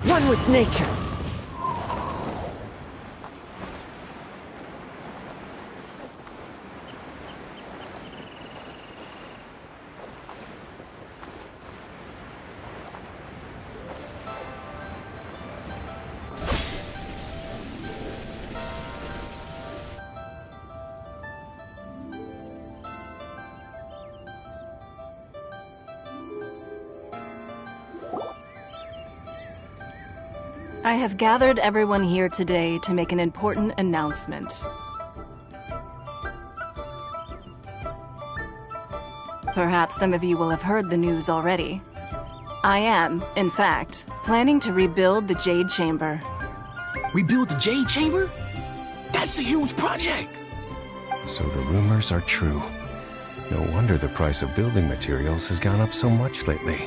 One with nature. I have gathered everyone here today to make an important announcement. Perhaps some of you will have heard the news already. I am, in fact, planning to rebuild the Jade Chamber. Rebuild the Jade Chamber? That's a huge project! So the rumors are true. No wonder the price of building materials has gone up so much lately.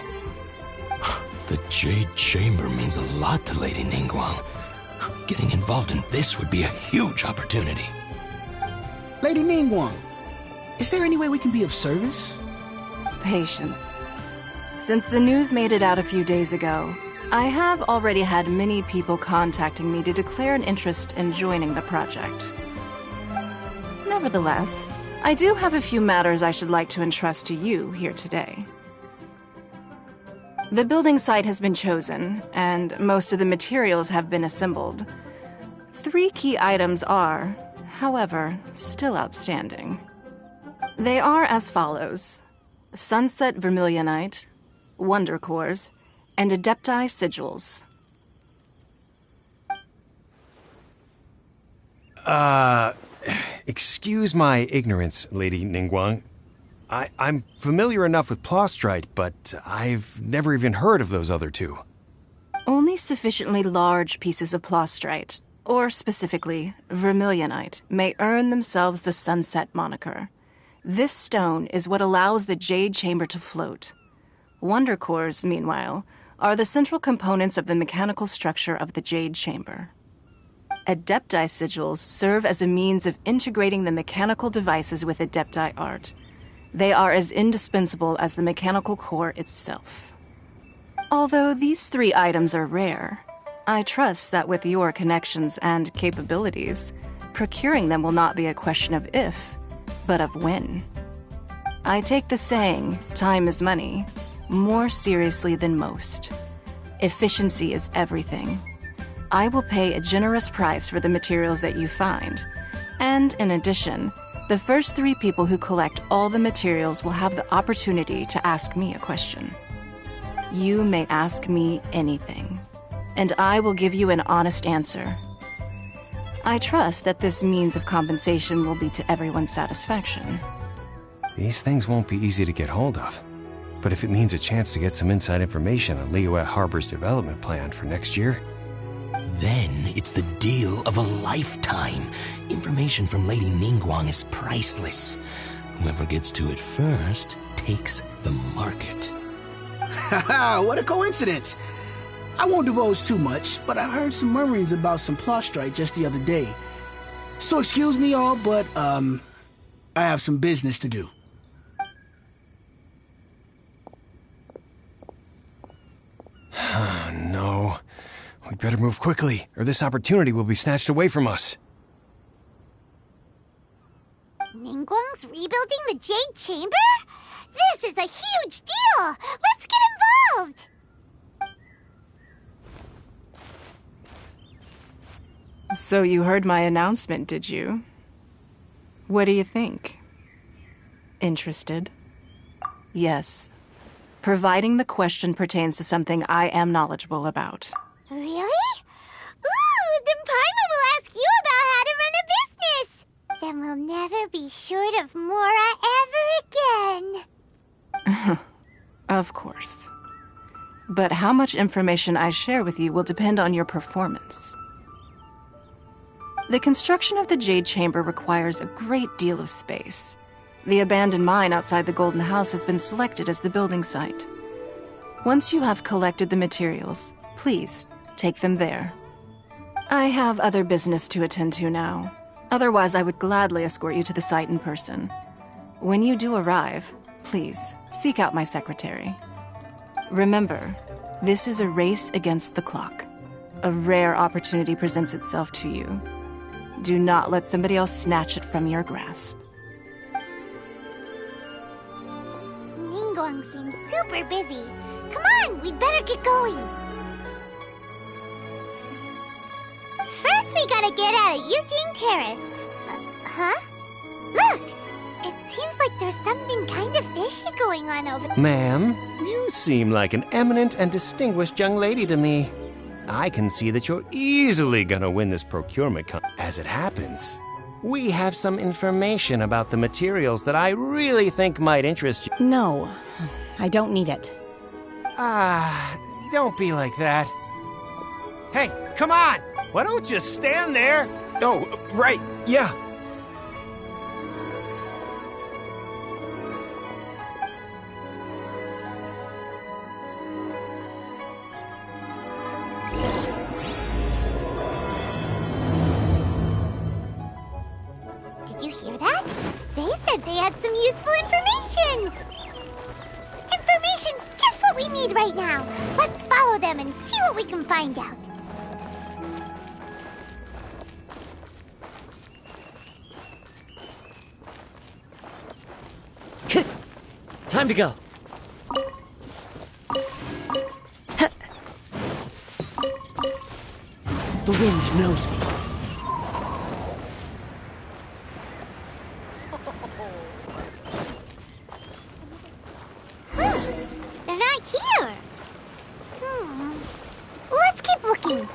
The Jade Chamber means a lot to Lady Ningguang. Getting involved in this would be a huge opportunity. Lady Ningguang, is there any way we can be of service? Patience. Since the news made it out a few days ago, I have already had many people contacting me to declare an interest in joining the project. Nevertheless, I do have a few matters I should like to entrust to you here today. The building site has been chosen, and most of the materials have been assembled. 3 key items are, however, still outstanding. They are as follows: Sunset Vermilionite, Wonder Cores, and Adepti Sigils. Excuse my ignorance, Lady Ningguang. I'm familiar enough with Plostrite, but I've never even heard of those other 2. Only sufficiently large pieces of Plostrite, or specifically Vermilionite, may earn themselves the Sunset moniker. This stone is what allows the Jade Chamber to float. Wonder Cores, meanwhile, are the central components of the mechanical structure of the Jade Chamber. Adepti Sigils serve as a means of integrating the mechanical devices with Adepti art. They are as indispensable as the mechanical core itself. Although these 3 items are rare, I trust that with your connections and capabilities, procuring them will not be a question of if, but of when. I take the saying, time is money, more seriously than most. Efficiency is everything. I will pay a generous price for the materials that you find, and in addition, the first 3 people who collect all the materials will have the opportunity to ask me a question. You may ask me anything, and I will give you an honest answer. I trust that this means of compensation will be to everyone's satisfaction. These things won't be easy to get hold of. But if it means a chance to get some inside information on Liyue Harbor's development plan for next year... Then it's the deal of a lifetime. Information from Lady Ningguang is priceless. Whoever gets to it first takes the market. Haha, what a coincidence! I won't divulge too much, but I heard some murmurings about some Plostrite just the other day. So excuse me all, but, I have some business to do. No. We better move quickly, or this opportunity will be snatched away from us. Ningguang's rebuilding the Jade Chamber? This is a huge deal! Let's get involved! So you heard my announcement, did you? What do you think? Interested? Yes. Providing the question pertains to something I am knowledgeable about. Really? Ooh, then Paimon will ask you about how to run a business! Then we'll never be short of Mora ever again. Of course. But how much information I share with you will depend on your performance. The construction of the Jade Chamber requires a great deal of space. The abandoned mine outside the Golden House has been selected as the building site. Once you have collected the materials, please take them there. I have other business to attend to now. Otherwise, I would gladly escort you to the site in person. When you do arrive, please seek out my secretary. Remember, this is a race against the clock. A rare opportunity presents itself to you. Do not let somebody else snatch it from your grasp. Ningguang seems super busy. Come on, we better get going. First, we gotta get out of Eugene Terrace. Huh? Look! It seems like there's something kind of fishy going on over there. Ma'am, you seem like an eminent and distinguished young lady to me. I can see that you're easily gonna win this procurement As it happens, we have some information about the materials that I really think might interest you. No, I don't need it. Don't be like that. Hey, come on! Why don't you stand there? Oh, right, yeah. Did you hear that? They said they had some useful information! Information's just what we need right now. Let's follow them and see what we can find out. Time to go. The wind knows me. They're not here. Let's keep looking.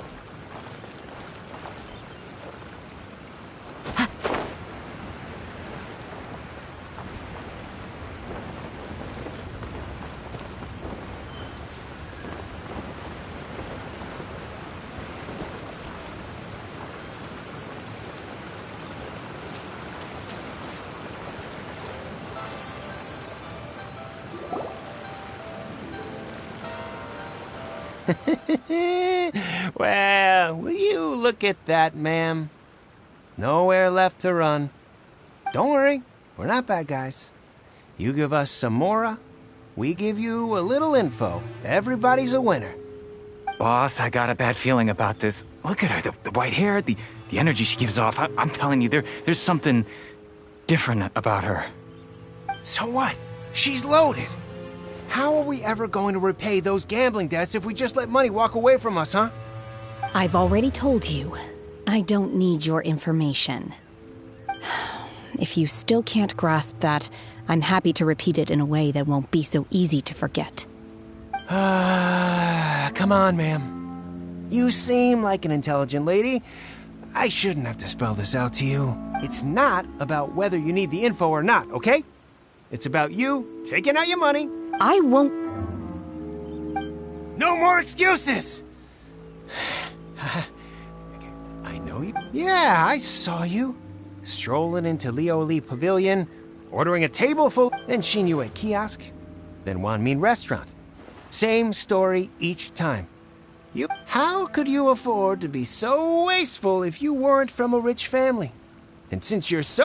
Well, will you look at that, ma'am? Nowhere left to run. Don't worry, we're not bad guys. You give us some mora, we give you a little info. Everybody's a winner. Boss, I got a bad feeling about this. Look at her, the white hair, the energy she gives off. I'm telling you, there's something different about her. So what? She's loaded. How are we ever going to repay those gambling debts if we just let money walk away from us, huh? I've already told you, I don't need your information. If you still can't grasp that, I'm happy to repeat it in a way that won't be so easy to forget. Come on, ma'am. You seem like an intelligent lady. I shouldn't have to spell this out to you. It's not about whether you need the info or not, okay? It's about you taking out your money. I won't... No more excuses! I know you. Yeah, I saw you. Strolling into Leo Lee Pavilion, ordering a table full, then Shinyu at kiosk, then Wanmin restaurant. Same story each time. How could you afford to be so wasteful if you weren't from a rich family? And since you're so...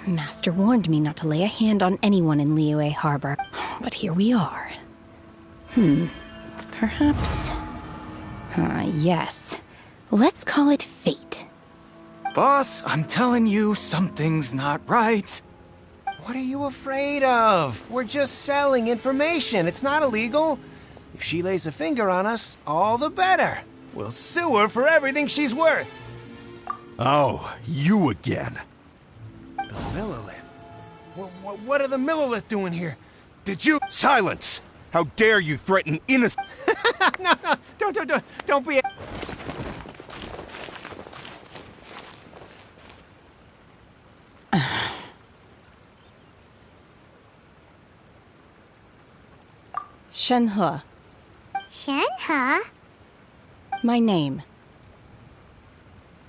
Master warned me not to lay a hand on anyone in Liyue Harbor, but here we are. Perhaps... yes. Let's call it fate. Boss, I'm telling you, something's not right. What are you afraid of? We're just selling information. It's not illegal. If she lays a finger on us, all the better. We'll sue her for everything she's worth. Oh, you again. The Millilith? What are the Millilith doing here? Did you... Silence! How dare you threaten innocent... No, don't be... Shenhe. Shenhe? My name.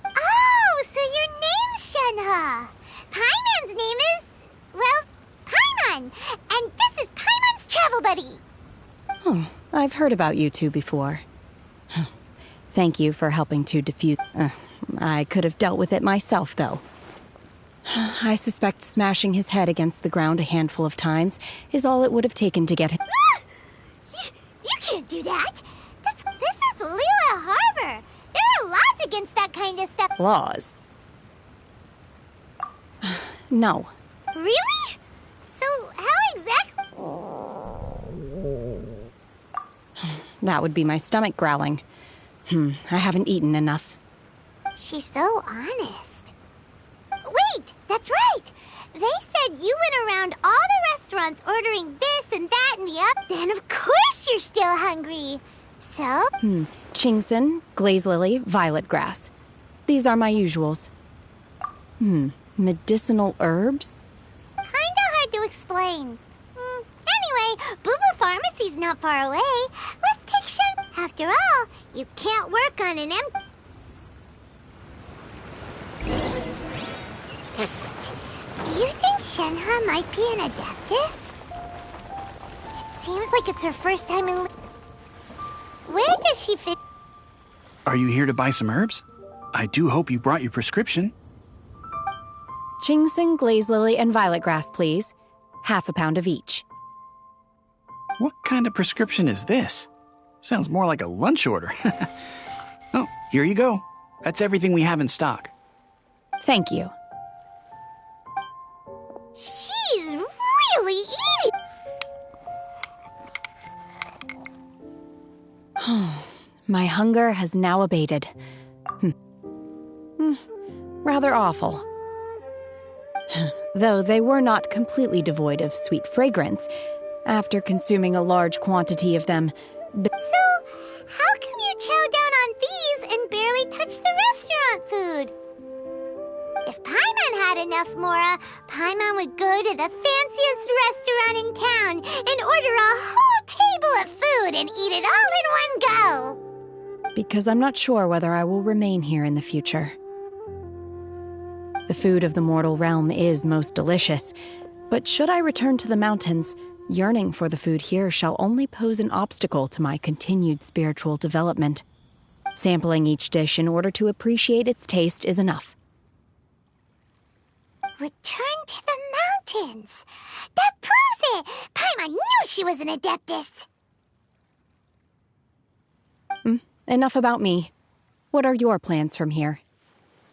Oh, so your name's Shenhe. Paimon's name is... well, Paimon. And this is Paimon's travel buddy. Oh, I've heard about you two before. Thank you for helping to defuse... I could have dealt with it myself, though. I suspect smashing his head against the ground a handful of times is all it would have taken to get him... You can't do that. This is Lila Harbor. There are laws against that kind of stuff. Laws? No. Really? So how exactly? That would be my stomach growling. I haven't eaten enough. She's so honest. Wait, that's right. They said you went around all the restaurants ordering this and that and the other. Then of course you're still hungry. So? Chingson, glaze lily, violet grass. These are my usuals. Medicinal herbs? Kinda hard to explain. Anyway, Boo Boo Pharmacy's not far away. Let's take Shen. After all, you can't work on an empty. Do you think Shenhe might be an Adeptus? It seems like it's her first time in... Where does she fit? Are you here to buy some herbs? I do hope you brought your prescription. Chingson, glaze lily, and violet grass, please. Half a pound of each. What kind of prescription is this? Sounds more like a lunch order. Oh, here you go. That's everything we have in stock. Thank you. She's really eating. My hunger has now abated. Rather awful. Though they were not completely devoid of sweet fragrance, after consuming a large quantity of them. So, how come you chow down on these and barely touch the restaurant food? If Paimon had enough, Mora, Paimon would go to the fanciest restaurant in town and order a whole table of food and eat it all in one go. Because I'm not sure whether I will remain here in the future. The food of the mortal realm is most delicious, but should I return to the mountains, yearning for the food here shall only pose an obstacle to my continued spiritual development. Sampling each dish in order to appreciate its taste is enough. Return to the mountains. That proves it. Paimon knew she was an Adeptus. Enough about me. What are your plans from here?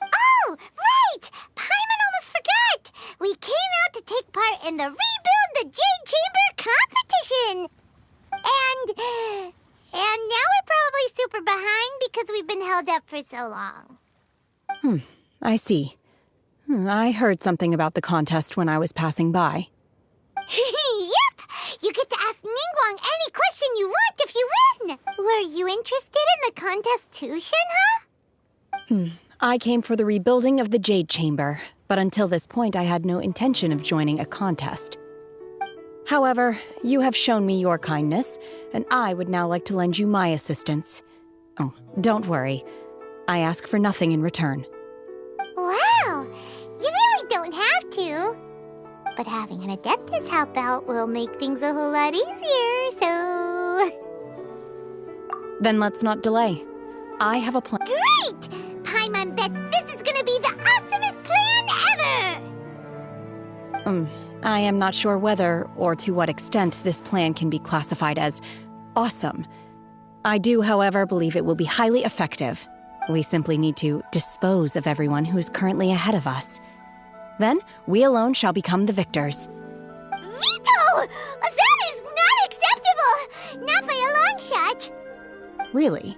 Oh, right! Paimon almost forgot! We came out to take part in the Rebuild the Jade Chamber competition! And now we're probably super behind because we've been held up for so long. I see. I heard something about the contest when I was passing by. Yep! You get to ask Ningguang any question you want if you win! Were you interested in the contest too, Shenhe? I came for the rebuilding of the Jade Chamber, but until this point I had no intention of joining a contest. However, you have shown me your kindness, and I would now like to lend you my assistance. Oh, don't worry. I ask for nothing in return. Wow! You really don't have to. But having an Adeptus help out will make things a whole lot easier, so... Then let's not delay. I have a plan. Great! Paimon bets this is gonna be the awesomest plan ever! I am not sure whether or to what extent this plan can be classified as awesome. I do, however, believe it will be highly effective. We simply need to dispose of everyone who is currently ahead of us. Then, we alone shall become the victors. Veto! That is not acceptable! Not by a long shot! Really?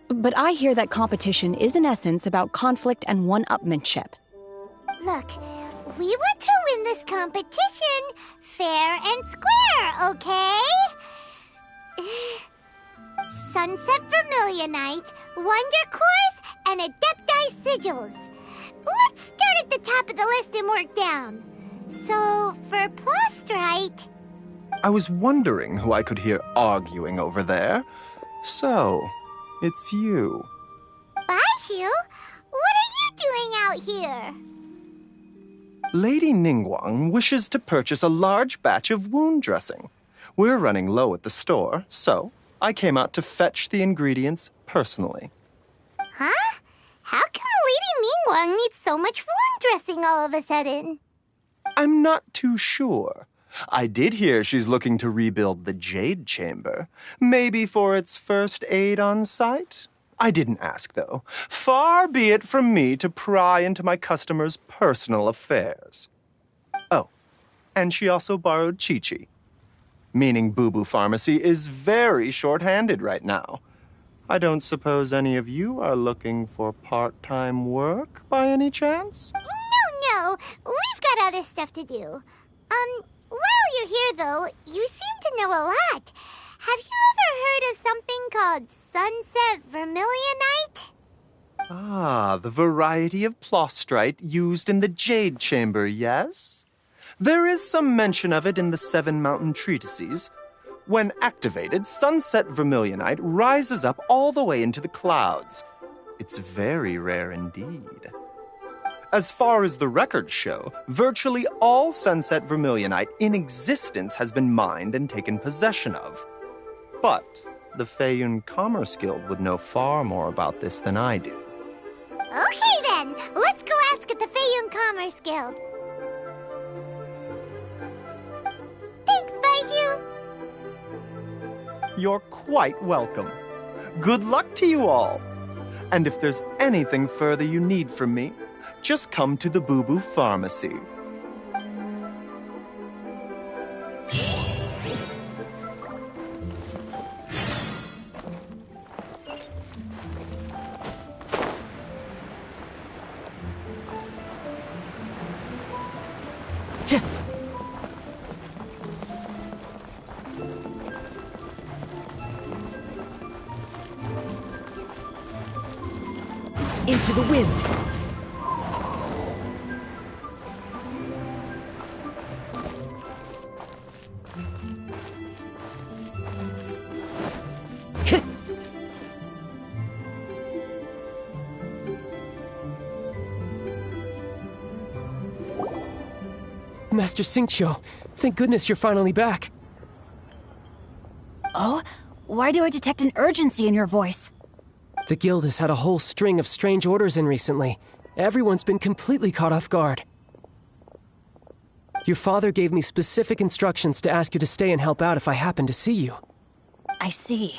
But I hear that competition is in essence about conflict and one-upmanship. Look, we want to win this competition fair and square, okay? Sunset Vermilionite, Wonder Cores, and Adepti Sigils. Let's start at the top of the list and work down. So, for Plastrite... I was wondering who I could hear arguing over there. So, it's you. Baishu? What are you doing out here? Lady Ningguang wishes to purchase a large batch of wound dressing. We're running low at the store, so I came out to fetch the ingredients personally. Huh? How come Lady Ningguang needs so much wound dressing all of a sudden? I'm not too sure. I did hear she's looking to rebuild the Jade Chamber. Maybe for its first aid on site? I didn't ask, though. Far be it from me to pry into my customers' personal affairs. Oh, and she also borrowed Chi-Chi. Meaning Boo Boo Pharmacy is very short-handed right now. I don't suppose any of you are looking for part-time work by any chance? No. We've got other stuff to do. While you're here, though, you seem to know a lot. Have you ever heard of something called Sunset Vermilionite? Ah, the variety of plostrite used in the Jade Chamber, yes? There is some mention of it in the Seven Mountain Treatises. When activated, Sunset Vermilionite rises up all the way into the clouds. It's very rare indeed. As far as the records show, virtually all Sunset Vermilionite in existence has been mined and taken possession of. But the Feiyun Commerce Guild would know far more about this than I do. Okay then, let's go ask at the Feiyun Commerce Guild. Thanks, Baiju. You're quite welcome. Good luck to you all. And if there's anything further you need from me, just come to the Boo Boo Pharmacy. Into the wind! Master Xingqiu, thank goodness you're finally back. Oh? Why do I detect an urgency in your voice? The guild has had a whole string of strange orders in recently. Everyone's been completely caught off guard. Your father gave me specific instructions to ask you to stay and help out if I happen to see you. I see.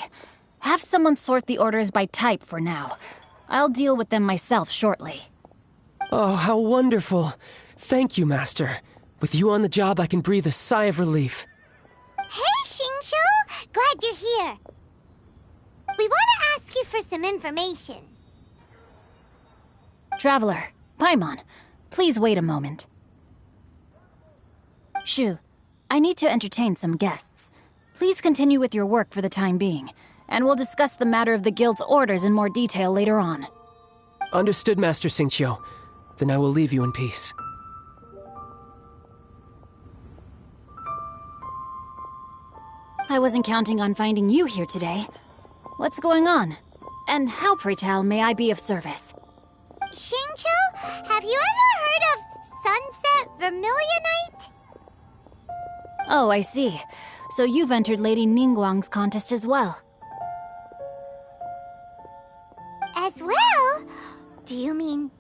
Have someone sort the orders by type for now. I'll deal with them myself shortly. Oh, how wonderful. Thank you, Master. With you on the job, I can breathe a sigh of relief. Hey, Xingqiu! Glad you're here. We want to ask you for some information. Traveler, Paimon, please wait a moment. Shu, I need to entertain some guests. Please continue with your work for the time being, and we'll discuss the matter of the guild's orders in more detail later on. Understood, Master Xingqiu. Then I will leave you in peace. I wasn't counting on finding you here today. What's going on? And how, pray tell, may I be of service? Xingqiu, have you ever heard of Sunset Vermilionite? Oh, I see. So you've entered Lady Ningguang's contest as well. As well? Do you mean...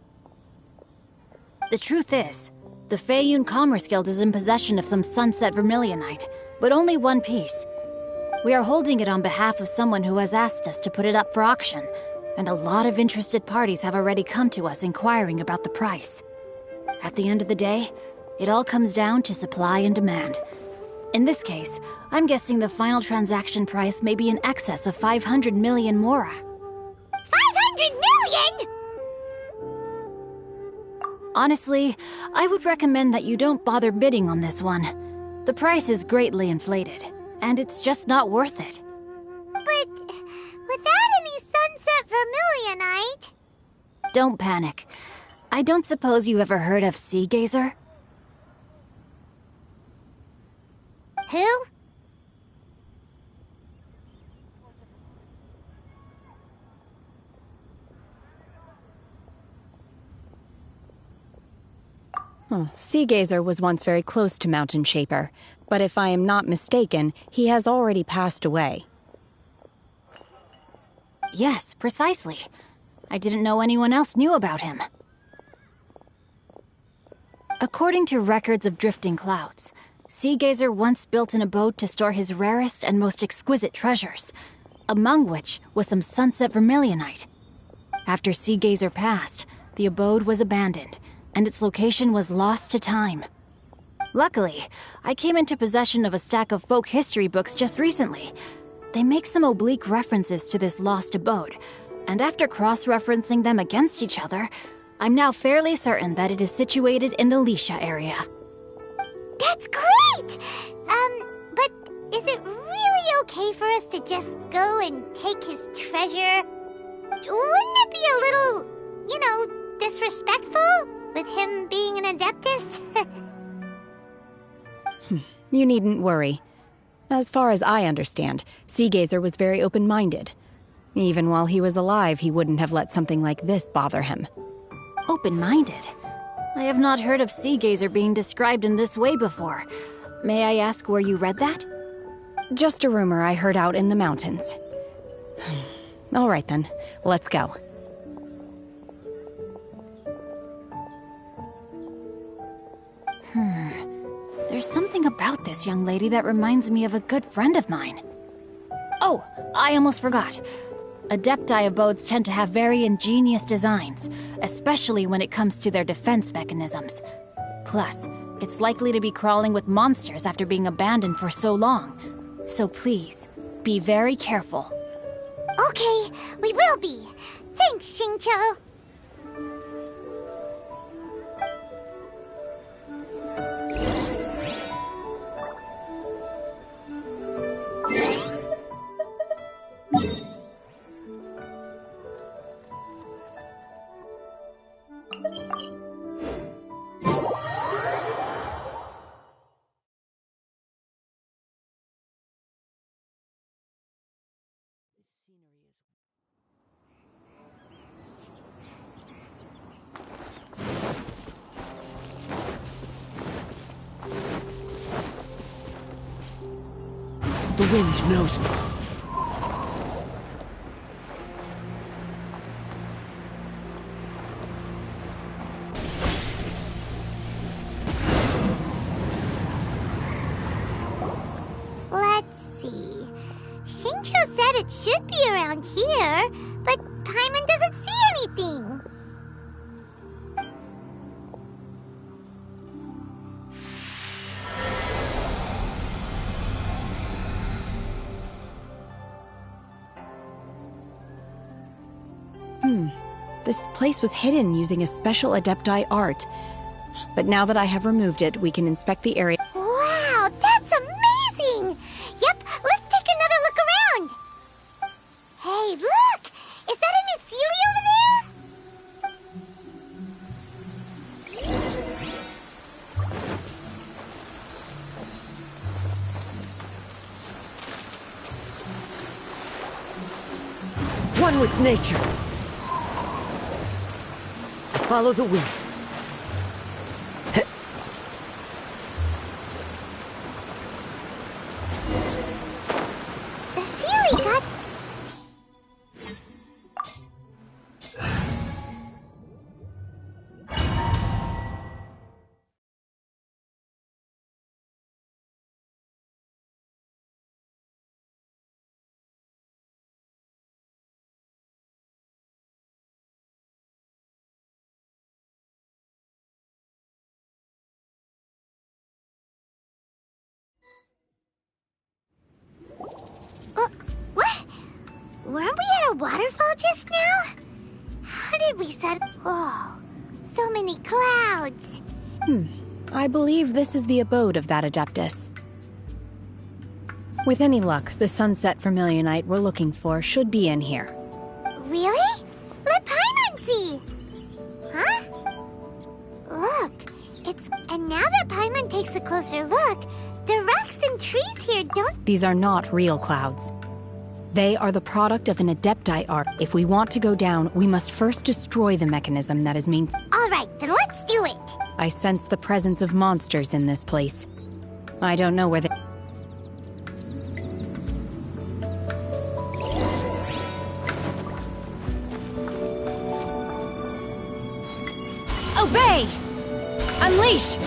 The truth is, the Feiyun Commerce Guild is in possession of some Sunset Vermilionite, but only one piece. We are holding it on behalf of someone who has asked us to put it up for auction, and a lot of interested parties have already come to us inquiring about the price. At the end of the day, it all comes down to supply and demand. In this case, I'm guessing the final transaction price may be in excess of 500 million mora. 500 million?! Honestly, I would recommend that you don't bother bidding on this one. The price is greatly inflated, and it's just not worth it. But without any Sunset Vermilionite... Don't panic. I don't suppose you ever heard of Sea Gazer? Who? Sea Gazer was once very close to Mountain Shaper, but if I am not mistaken, he has already passed away. Yes, precisely. I didn't know anyone else knew about him. According to records of drifting clouds, Seagazer once built an abode to store his rarest and most exquisite treasures, among which was some sunset vermilionite. After Seagazer passed, the abode was abandoned, and its location was lost to time. Luckily, I came into possession of a stack of folk history books just recently. They make some oblique references to this lost abode, and after cross-referencing them against each other, I'm now fairly certain that it is situated in the Lisha area. That's great! But is it really okay for us to just go and take his treasure? Wouldn't it be a little, disrespectful with him being an Adeptus? You needn't worry. As far as I understand, Seagazer was very open-minded. Even while he was alive, he wouldn't have let something like this bother him. Open-minded? I have not heard of Seagazer being described in this way before. May I ask where you read that? Just a rumor I heard out in the mountains. All right then, let's go. There's something about this young lady that reminds me of a good friend of mine. Oh, I almost forgot. Adepti abodes tend to have very ingenious designs, especially when it comes to their defense mechanisms. Plus, it's likely to be crawling with monsters after being abandoned for so long. So please, be very careful. Okay, we will be. Thanks, Xingqiu. The wind knows me. Let's see. Xingqiu said it should be around here, but Paimon doesn't see anything. This place was hidden using a special Adepti art. But now that I have removed it, we can inspect the area. Wow, that's amazing! Yep, let's take another look around. Hey, look! Is that a new Sealy over there? One with nature. Follow the wind. The Sealy got... Weren't we at a waterfall just now? How did we set... Oh, so many clouds. I believe this is the abode of that Adeptus. With any luck, the sunset vermilionite we're looking for should be in here. Really? Let Paimon see! Huh? Look, it's... And now that Paimon takes a closer look, the rocks and trees here don't... These are not real clouds. They are the product of an Adepti art. If we want to go down, we must first destroy the mechanism that is mean. All right, then let's do it. I sense the presence of monsters in this place. I don't know where they... Obey! Unleash!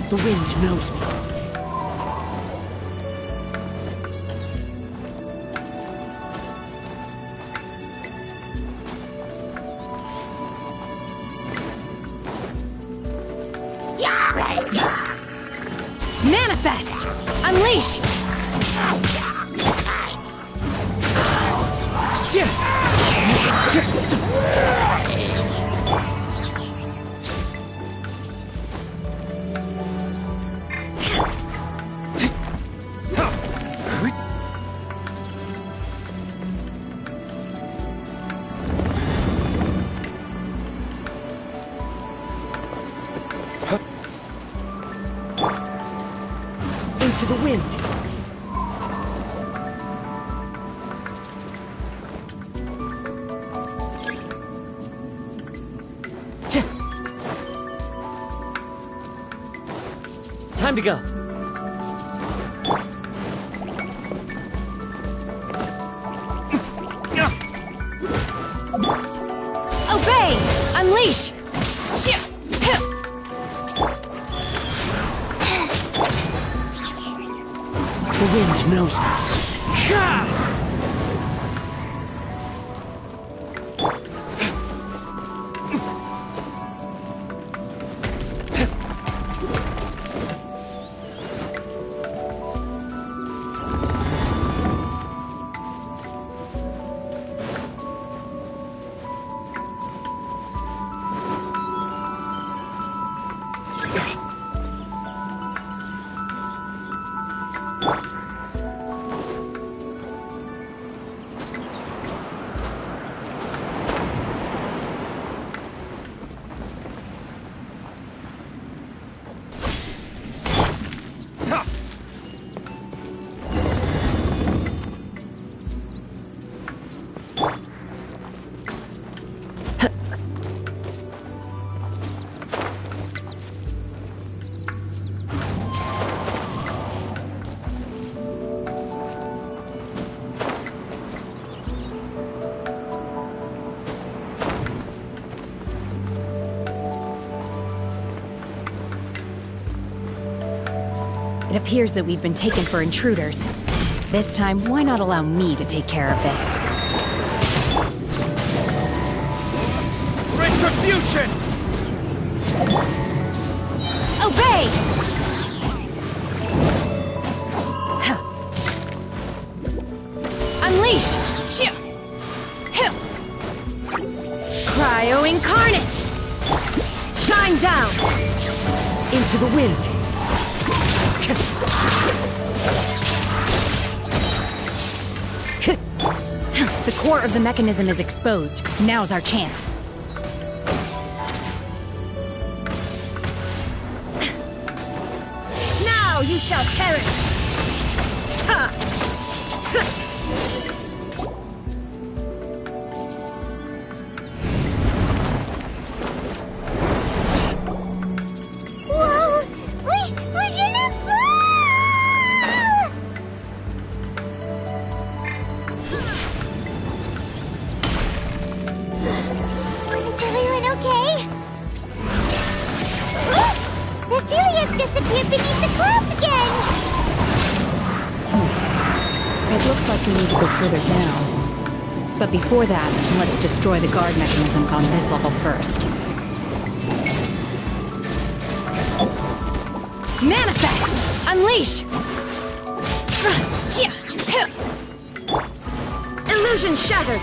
The wind knows me. Manifest! Unleash! Into the wind. Time to go. Obey! Unleash! The wind knows me. It appears that we've been taken for intruders. This time, why not allow me to take care of this? Retribution! Obey! Unleash! Cryo Incarnate! Shine down! Into the wind. The core of the mechanism is exposed. Now's our chance. Now you shall perish! Whoa! We're gonna fall! Is everyone okay? The Celiac disappeared beneath the clouds again! It looks like we need to go further down. But before that, let's destroy the guard mechanisms on this level first. Manifest! Unleash! Illusion shattered!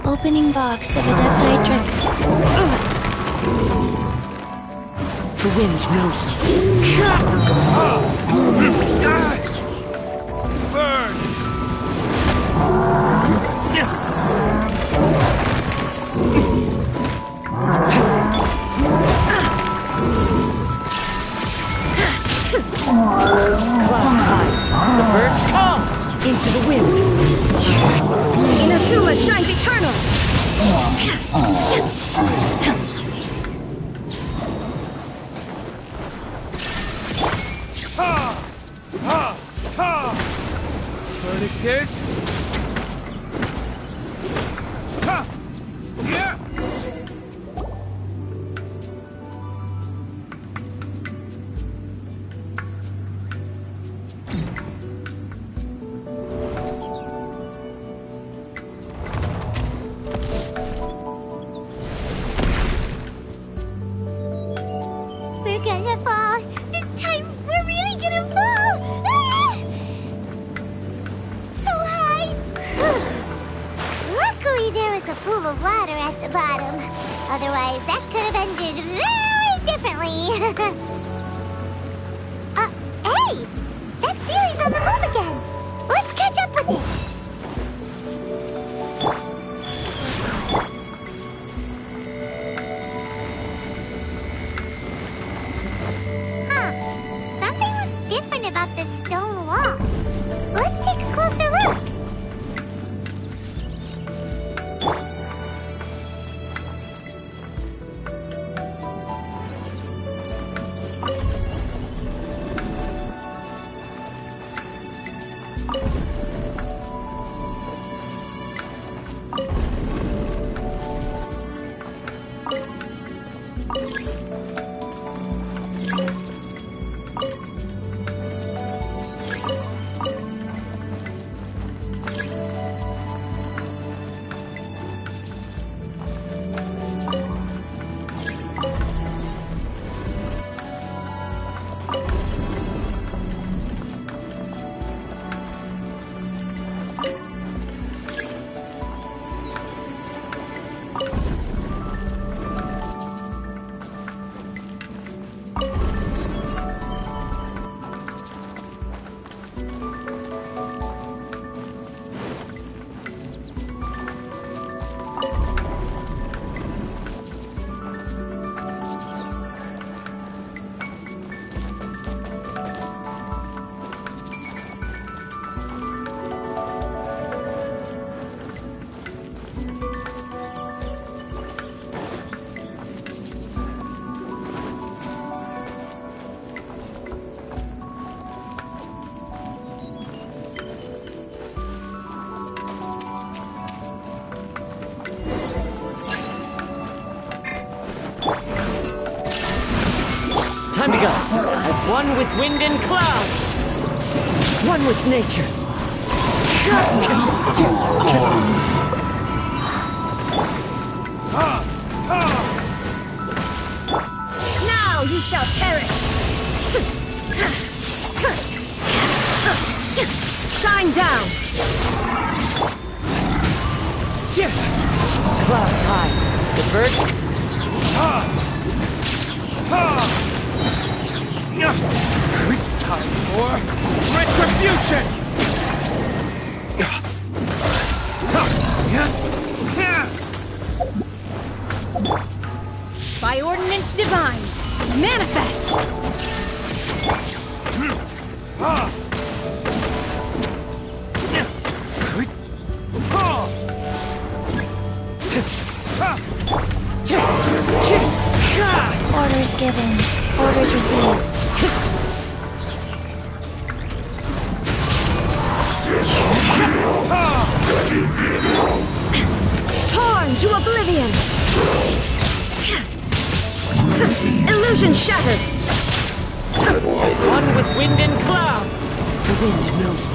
Opening box of Adeptitrix. The wind knows me. Burn! Clouds high. The birds come. Into the wind. Inner shines eternal! Verdict is... We're gonna fall. This time, we're really gonna fall. Ah! So high. Luckily, there was a pool of water at the bottom. Otherwise, that could have ended very differently. Hey! That Series on the move again. Let's catch up with it. Something looks different about this stone wall. Let's take a closer look. Time to go. As one with wind and cloud. One with nature. Now you shall perish! Shine down! Clouds high. The birds... Time for retribution! By ordinance divine, manifest! Orders given. Orders received. Torn to oblivion! Illusion shattered! As one with wind and cloud. The wind knows me.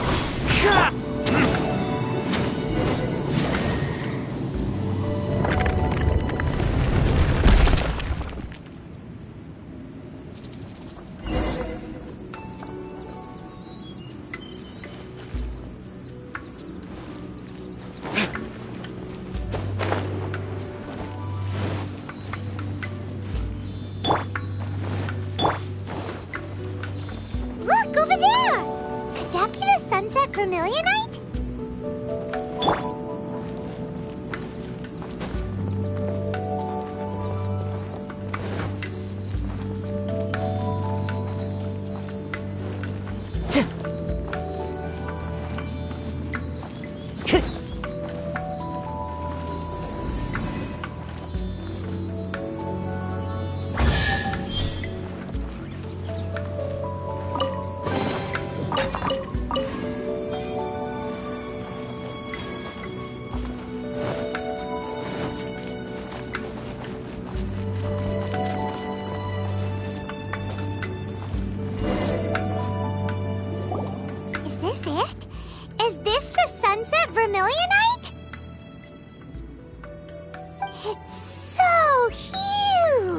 Look, over there! Could that be the sunset vermilionite?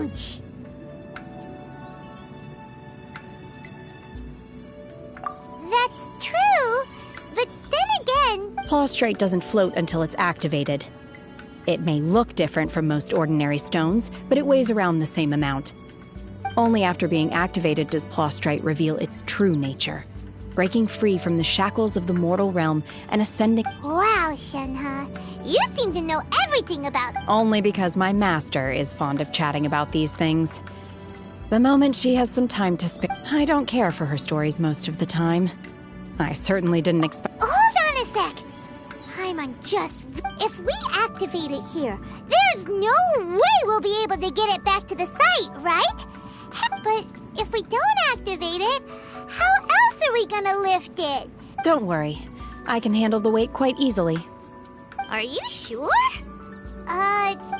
huge! That's true, but then again... Plaustrite doesn't float until it's activated. It may look different from most ordinary stones, but it weighs around the same amount. Only after being activated does Plaustrite reveal its true nature, breaking free from the shackles of the mortal realm and ascending... Wow, Shenhe, you seem to know everything about... Only because my master is fond of chatting about these things. The moment she has some time to spare... I don't care for her stories most of the time. I certainly didn't expect... Hold on a sec! Paimon just... If we activate it here, there's no way we'll be able to get it back to the site, right? But if we don't activate it, how else are we gonna lift it? Don't worry. I can handle the weight quite easily. Are you sure?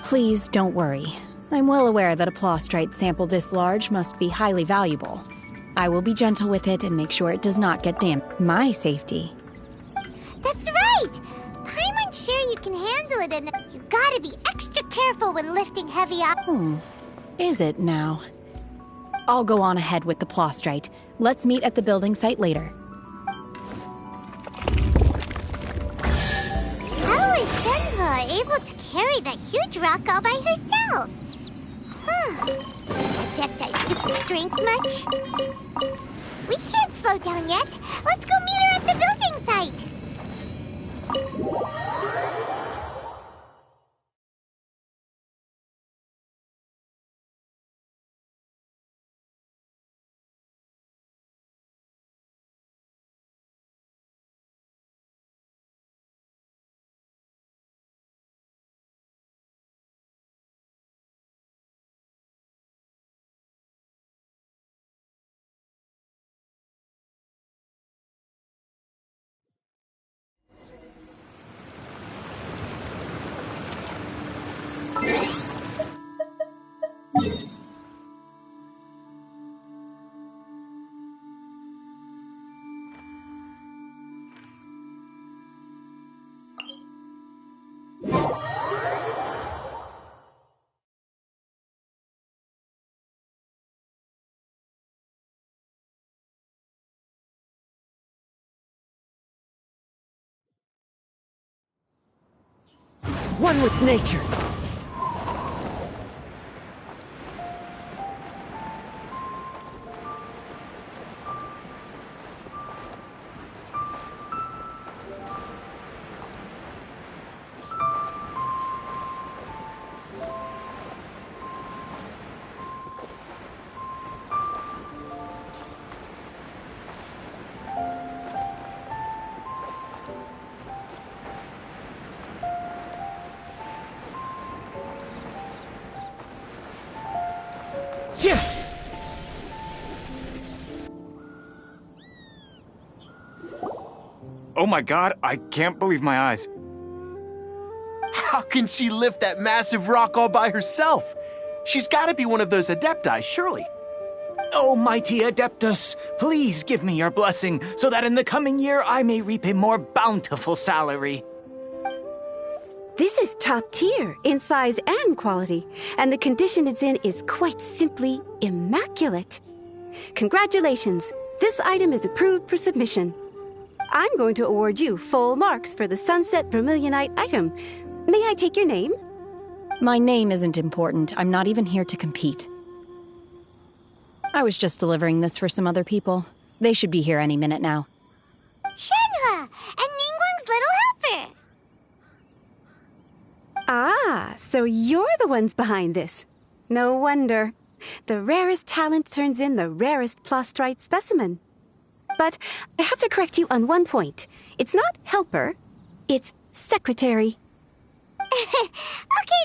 Please don't worry. I'm well aware that a Plaustrite sample this large must be highly valuable. I will be gentle with it and make sure it does not get damaged. My safety. That's right! Paimon's sure you can handle it, and you gotta be extra careful when lifting heavy up. Is it now? I'll go on ahead with the Plaustrite. Let's meet at the building site later. How is Shenhe able to carry that huge rock all by herself? Adepti super strength much? We can't slow down yet. Let's go meet her at the building site. One with nature. Oh my god, I can't believe my eyes. How can she lift that massive rock all by herself? She's gotta be one of those Adepti, surely. Oh, mighty Adeptus, please give me your blessing so that in the coming year I may reap a more bountiful salary. This is top tier in size and quality, and the condition it's in is quite simply immaculate. Congratulations, this item is approved for submission. I'm going to award you full marks for the Sunset Vermilionite item. May I take your name? My name isn't important. I'm not even here to compete. I was just delivering this for some other people. They should be here any minute now. Shenhe! And Ningguang's little helper! Ah, so you're the ones behind this. No wonder. The rarest talent turns in the rarest Plaustrite specimen. But I have to correct you on one point. It's not helper, it's secretary. Okay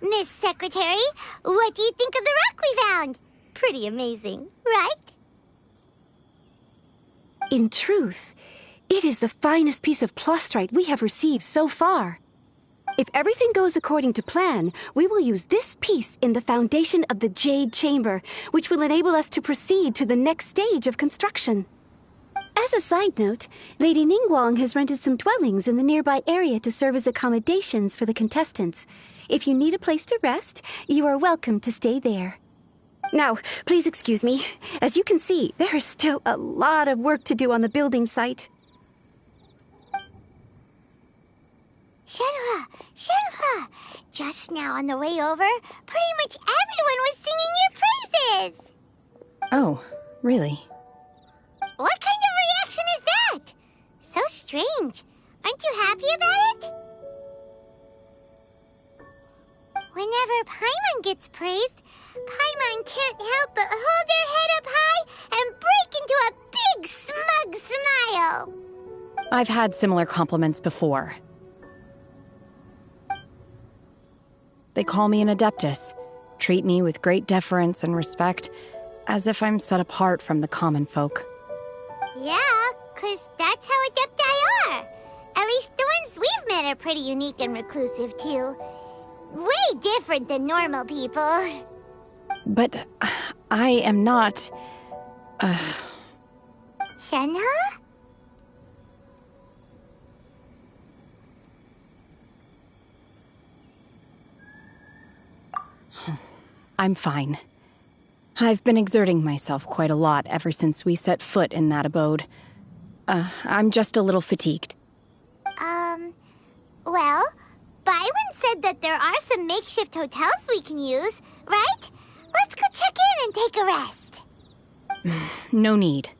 then, Miss Secretary, what do you think of the rock we found? Pretty amazing, right? In truth, it is the finest piece of Plaustrite we have received so far. If everything goes according to plan, we will use this piece in the foundation of the Jade Chamber, which will enable us to proceed to the next stage of construction. As a side note, Lady Ningguang has rented some dwellings in the nearby area to serve as accommodations for the contestants. If you need a place to rest, you are welcome to stay there. Now, please excuse me. As you can see, there is still a lot of work to do on the building site. Shenhua! Shenhua! Just now on the way over, pretty much everyone was singing your praises! Oh, really? What kind of reaction is that? So strange. Aren't you happy about it? Whenever Paimon gets praised, Paimon can't help but hold their head up high and break into a big, smug smile. I've had similar compliments before. They call me an adeptus, treat me with great deference and respect, as if I'm set apart from the common folk. Yeah, 'cause that's how adepti are. At least the ones we've met are pretty unique and reclusive, too. Way different than normal people. But I am not... Shenhua? I'm fine. I've been exerting myself quite a lot ever since we set foot in that abode. I'm just a little fatigued. Well, Byron said that there are some makeshift hotels we can use, right? Let's go check in and take a rest. No need.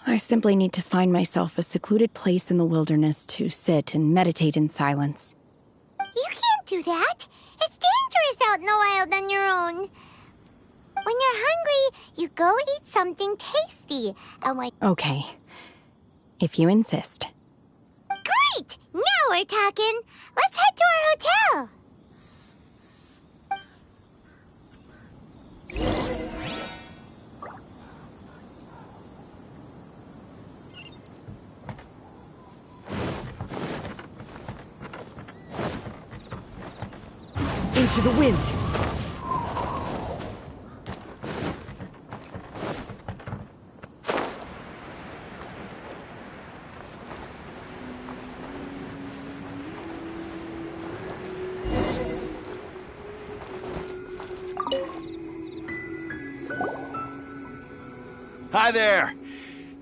I simply need to find myself a secluded place in the wilderness to sit and meditate in silence. You can't do that. It's dangerous out in the wild on your own. When you're hungry, you go eat something tasty. And when... Okay. If you insist. Great! Now we're talking. Let's head to our hotel. Into the wind! Hi there!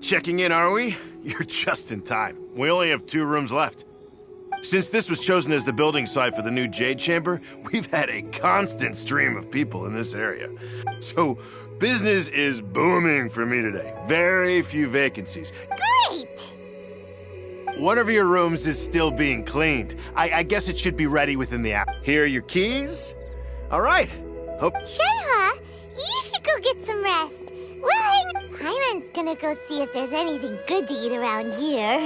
Checking in, are we? You're just in time. We only have 2 rooms left. Since this was chosen as the building site for the new Jade Chamber, we've had a constant stream of people in this area. So, business is booming for me today. Very few vacancies. Great! One of your rooms is still being cleaned. I guess it should be ready within the hour. Here are your keys. All right. Hope... Shenhua, you should go get some rest. We'll hang... Paimon's gonna go see if there's anything good to eat around here.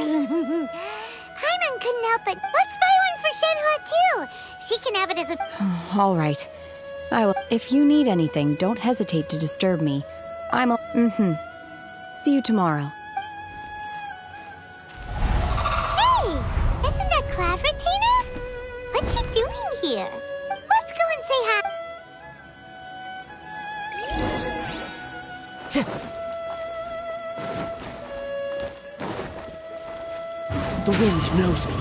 Paimon couldn't help it. Let's buy one for Shenhua, too. She can have it as a... All right. I will. If you need anything, don't hesitate to disturb me. I'm a... See you tomorrow. Hey! Isn't that Cloud Retainer? What's she doing here? Let's go and say hi. The wind knows me.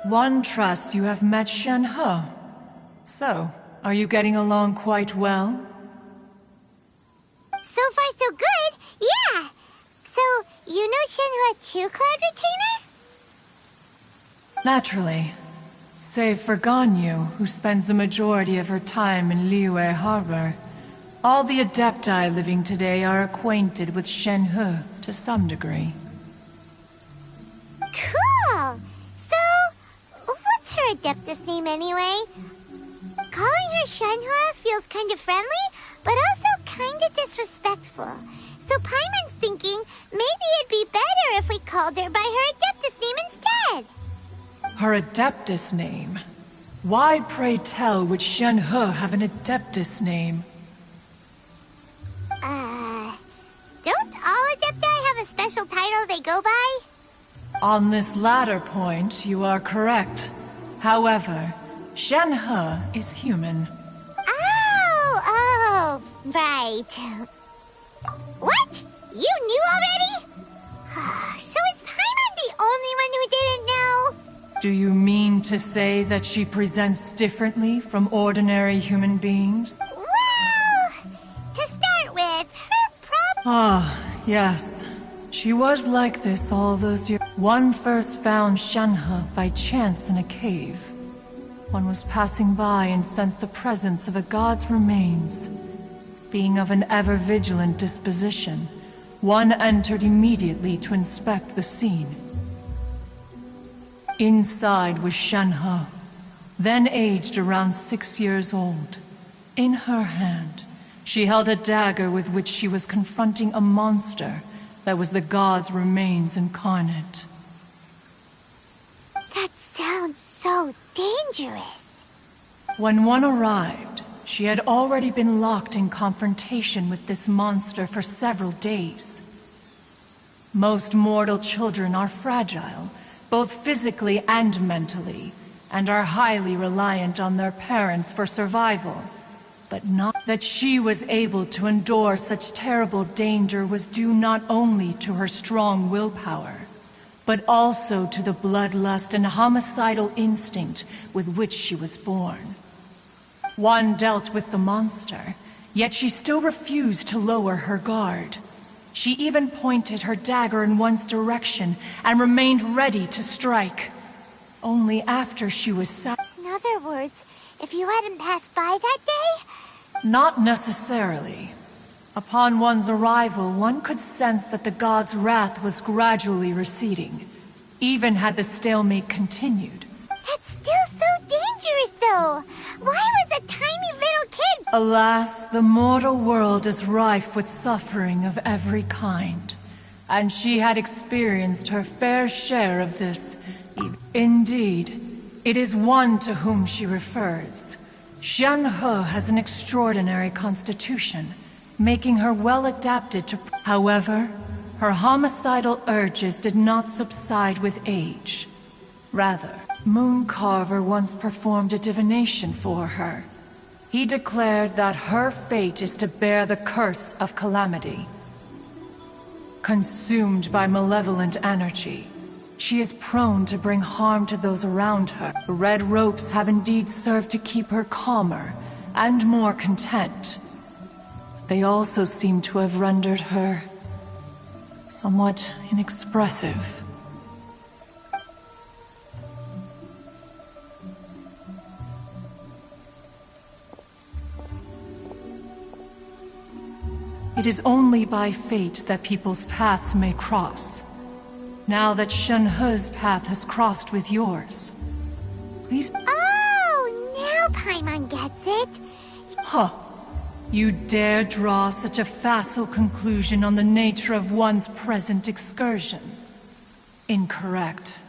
One trusts you have met Shenhe. So, are you getting along quite well? So far, so good. Yeah. So, you know Shenhua too, Cloud Retainer? Naturally. Save for Ganyu, who spends the majority of her time in Liyue Harbor. All the Adepti living today are acquainted with Shenhe to some degree. Cool! So, what's her Adeptus name anyway? Calling her Shenhua feels kind of friendly, but also kind of disrespectful. So Paimon's thinking maybe it'd be better if we called her by her Adeptus name instead. Her Adeptus name? Why, pray tell, would Shenhe have an Adeptus name? Don't all Adepti have a special title they go by? On this latter point, you are correct. However, Shenhe is human. Oh, Right. What? You knew already? So is Paimon the only one who didn't know? Do you mean to say that she presents differently from ordinary human beings? Well, to start with, her problem... Ah, yes. She was like this all those years. One first found Shenhe by chance in a cave. One was passing by and sensed the presence of a god's remains. Being of an ever-vigilant disposition, one entered immediately to inspect the scene. Inside was Shenhe, then aged around 6 years old. In her hand, she held a dagger with which she was confronting a monster that was the god's remains incarnate. That sounds so dangerous. When one arrived, she had already been locked in confrontation with this monster for several days. Most mortal children are fragile, both physically and mentally, and are highly reliant on their parents for survival. But not that she was able to endure such terrible danger was due not only to her strong willpower, but also to the bloodlust and homicidal instinct with which she was born. One dealt with the monster, yet she still refused to lower her guard. She even pointed her dagger in one's direction and remained ready to strike. Only after she was In other words, if you hadn't passed by that day? Not necessarily. Upon one's arrival, one could sense that the god's wrath was gradually receding, even had the stalemate continued. That's still so dangerous, though. Why was a tiny little kid... Alas, the mortal world is rife with suffering of every kind, and she had experienced her fair share of this. Indeed, it is one to whom she refers. Shenhe has an extraordinary constitution, making her well adapted to... However, her homicidal urges did not subside with age. Rather, Mooncarver once performed a divination for her. He declared that her fate is to bear the curse of calamity. Consumed by malevolent energy, she is prone to bring harm to those around her. The red ropes have indeed served to keep her calmer and more content. They also seem to have rendered her somewhat inexpressive. It is only by fate that people's paths may cross. Now that Shenhe's path has crossed with yours, please... Oh, now Paimon gets it. Huh. You dare draw such a facile conclusion on the nature of one's present excursion? Incorrect.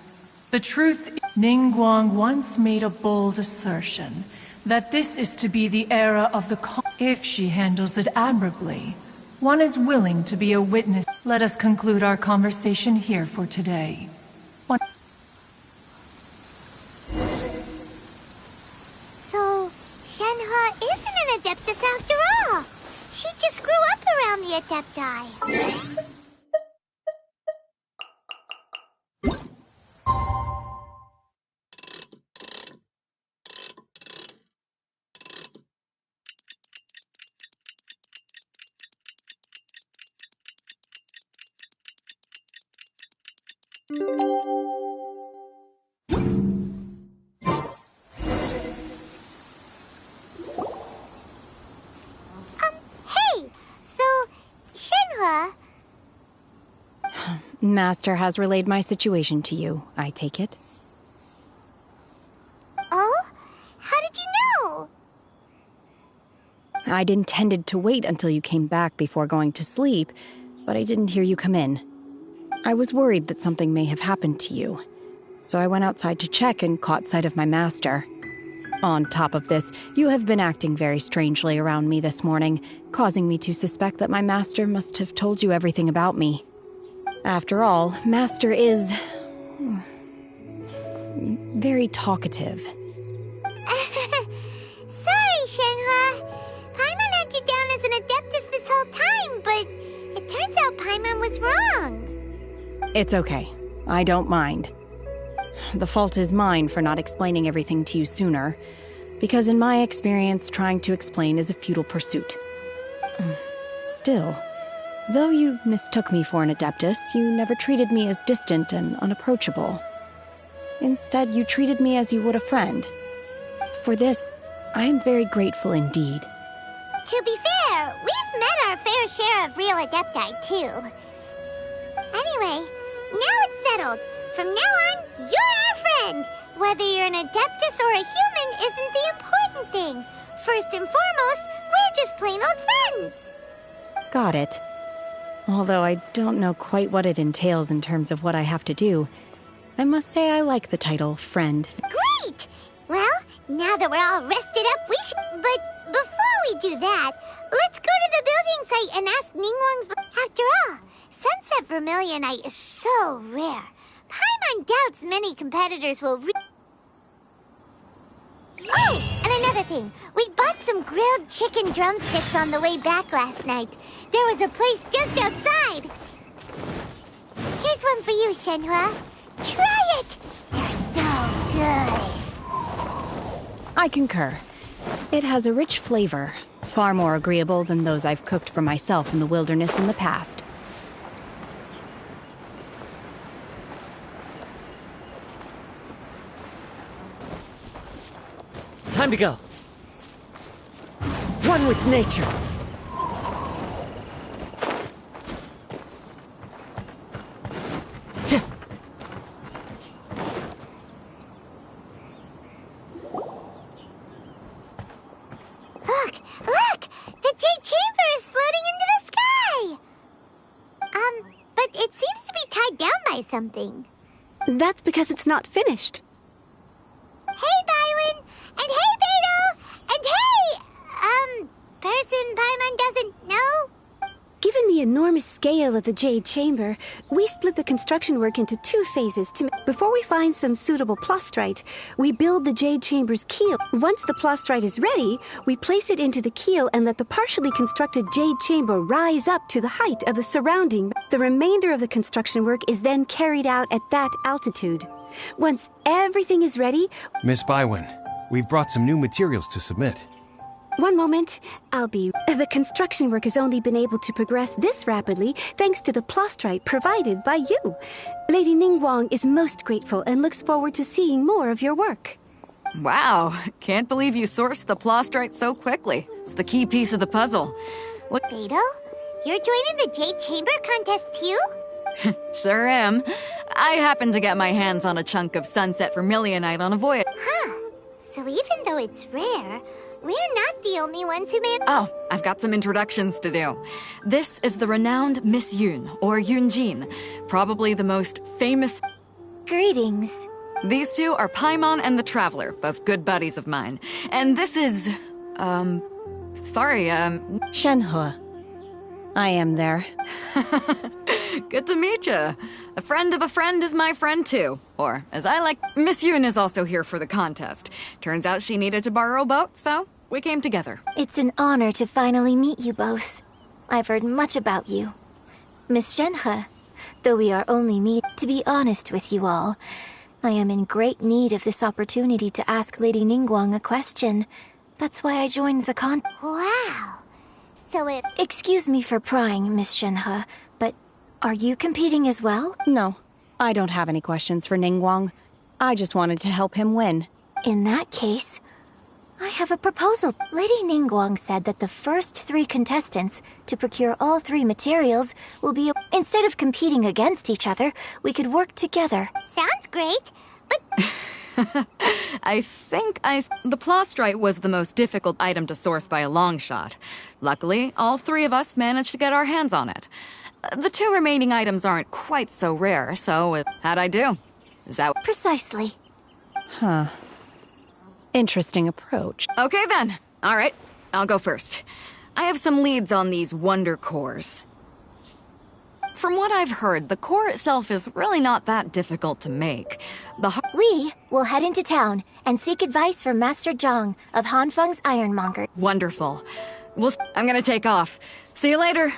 The truth... Ningguang once made a bold assertion that this is to be the era of the... If she handles it admirably, one is willing to be a witness. Let us conclude our conversation here for today. So, Shenhe isn't an Adeptus after all. She just grew up around the Adepti. Hey! So, Shenhe... Master has relayed my situation to you, I take it? Oh? How did you know? I'd intended to wait until you came back before going to sleep, but I didn't hear you come in. I was worried that something may have happened to you, so I went outside to check and caught sight of my master. On top of this, you have been acting very strangely around me this morning, causing me to suspect that my master must have told you everything about me. After all, Master is... very talkative. Sorry, Shenhe. Paimon had you down as an Adeptus but it turns out Paimon was wrong. It's okay. I don't mind. The fault is mine for not explaining everything to you sooner, because in my experience, trying to explain is a futile pursuit. Still, though you mistook me for an Adeptus, you never treated me as distant and unapproachable. Instead, you treated me as you would a friend. For this, I am very grateful indeed. To be fair, we've met our fair share of real Adepti, too. Anyway, now it's settled. From now on, you're our friend. Whether you're an Adeptus or a human isn't the important thing. First and foremost, we're just plain old friends. Got it. Although I don't know quite what it entails in terms of what I have to do, I must say I like the title Friend. Great! Well, now that we're all rested up, we should... But before we do that, let's go to the building site and ask Ningguang's... After all, Sunset Vermilionite is so rare. Paimon doubts many competitors will Oh! And another thing. We bought some grilled chicken drumsticks on the way back last night. There was a place just outside. Here's one for you, Shenhua. Try it! They're so good. I concur. It has a rich flavor, far more agreeable than those I've cooked for myself in the wilderness in the past. Time to go. One with nature. Look! The Jade Chamber is floating into the sky! But it seems to be tied down by something. That's because it's not finished. Hey, Bywin! And hey, Beto! And hey, person Paimon doesn't know? Given the enormous scale of the Jade Chamber, we split the construction work into 2 phases. Before we find some suitable plastrite, we build the Jade Chamber's keel. Once the plastrite is ready, we place it into the keel and let the partially constructed Jade Chamber rise up to the height of the surrounding. The remainder of the construction work is then carried out at that altitude. Once everything is ready... Miss Bywin, we've brought some new materials to submit. One moment, The construction work has only been able to progress this rapidly thanks to the plastrite provided by you. Lady Ningguang is most grateful and looks forward to seeing more of your work. Wow, can't believe you sourced the plastrite so quickly. It's the key piece of the puzzle. Beto, you're joining the Jade Chamber contest too? Sure am. I happened to get my hands on a chunk of sunset vermilionite on a voyage. Huh. So even though it's rare, we're not the only ones who may... Oh, I've got some introductions to do. This is the renowned Miss Yun, or Yunjin, probably the most famous... Greetings. These two are Paimon and the Traveler, both good buddies of mine. And this is... Shenhua. I am there. Good to meet you. A friend of a friend is my friend too. Or, as I like, Miss Yun is also here for the contest. Turns out she needed to borrow a boat, so we came together. It's an honor to finally meet you both. I've heard much about you. Miss Shenhe, though we are only to be honest with you all, I am in great need of this opportunity to ask Lady Ningguang a question. That's why I joined the Wow. So Excuse me for prying, Miss Shenhe, but are you competing as well? No, I don't have any questions for Ningguang. I just wanted to help him win. In that case, I have a proposal. Lady Ningguang said that the first 3 contestants to procure all 3 materials will be... Instead of competing against each other, we could work together. Sounds great, but... I think the plastrite was the most difficult item to source by a long shot. Luckily, all 3 of us managed to get our hands on it. The 2 remaining items aren't quite so rare, so how'd I do? Is that... Precisely. Huh. Interesting approach. Okay then. All right, I'll go first. I have some leads on these wonder cores. From what I've heard, the core itself is really not that difficult to make. We will head into town and seek advice from Master Zhang of Hanfeng's Ironmonger. Wonderful. I'm gonna take off. See you later.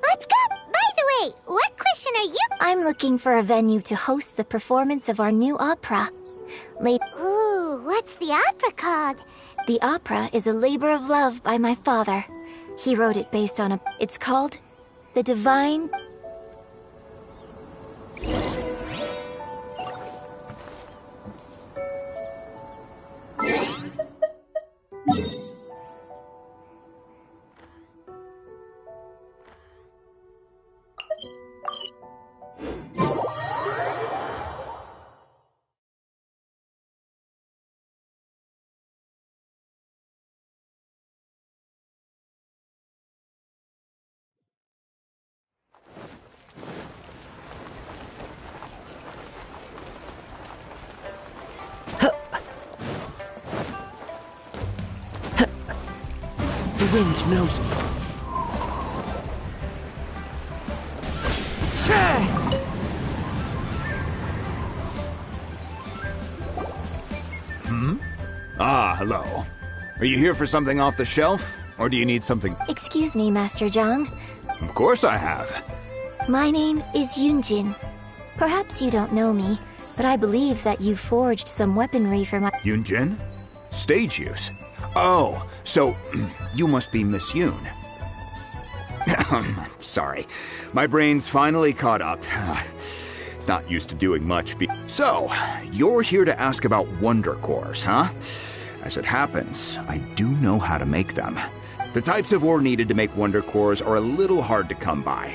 let's go! By the way, what question are you? I'm looking for a venue to host the performance of our new opera. Ooh, what's the opera called? The opera is a labor of love by my father. He wrote it based on It's called The Divine... The wind knows me. Ah, hello. Are you here for something off the shelf? Or do you need something? Excuse me, Master Zhang. Of course I have. My name is Yunjin. Perhaps you don't know me, but I believe that you forged some weaponry for my... Yunjin? Stage use? Oh, so you must be Miss Yoon. Sorry. My brain's finally caught up. It's not used to doing much. So, you're here to ask about wonder cores, huh? As it happens, I do know how to make them. The types of ore needed to make wonder cores are a little hard to come by.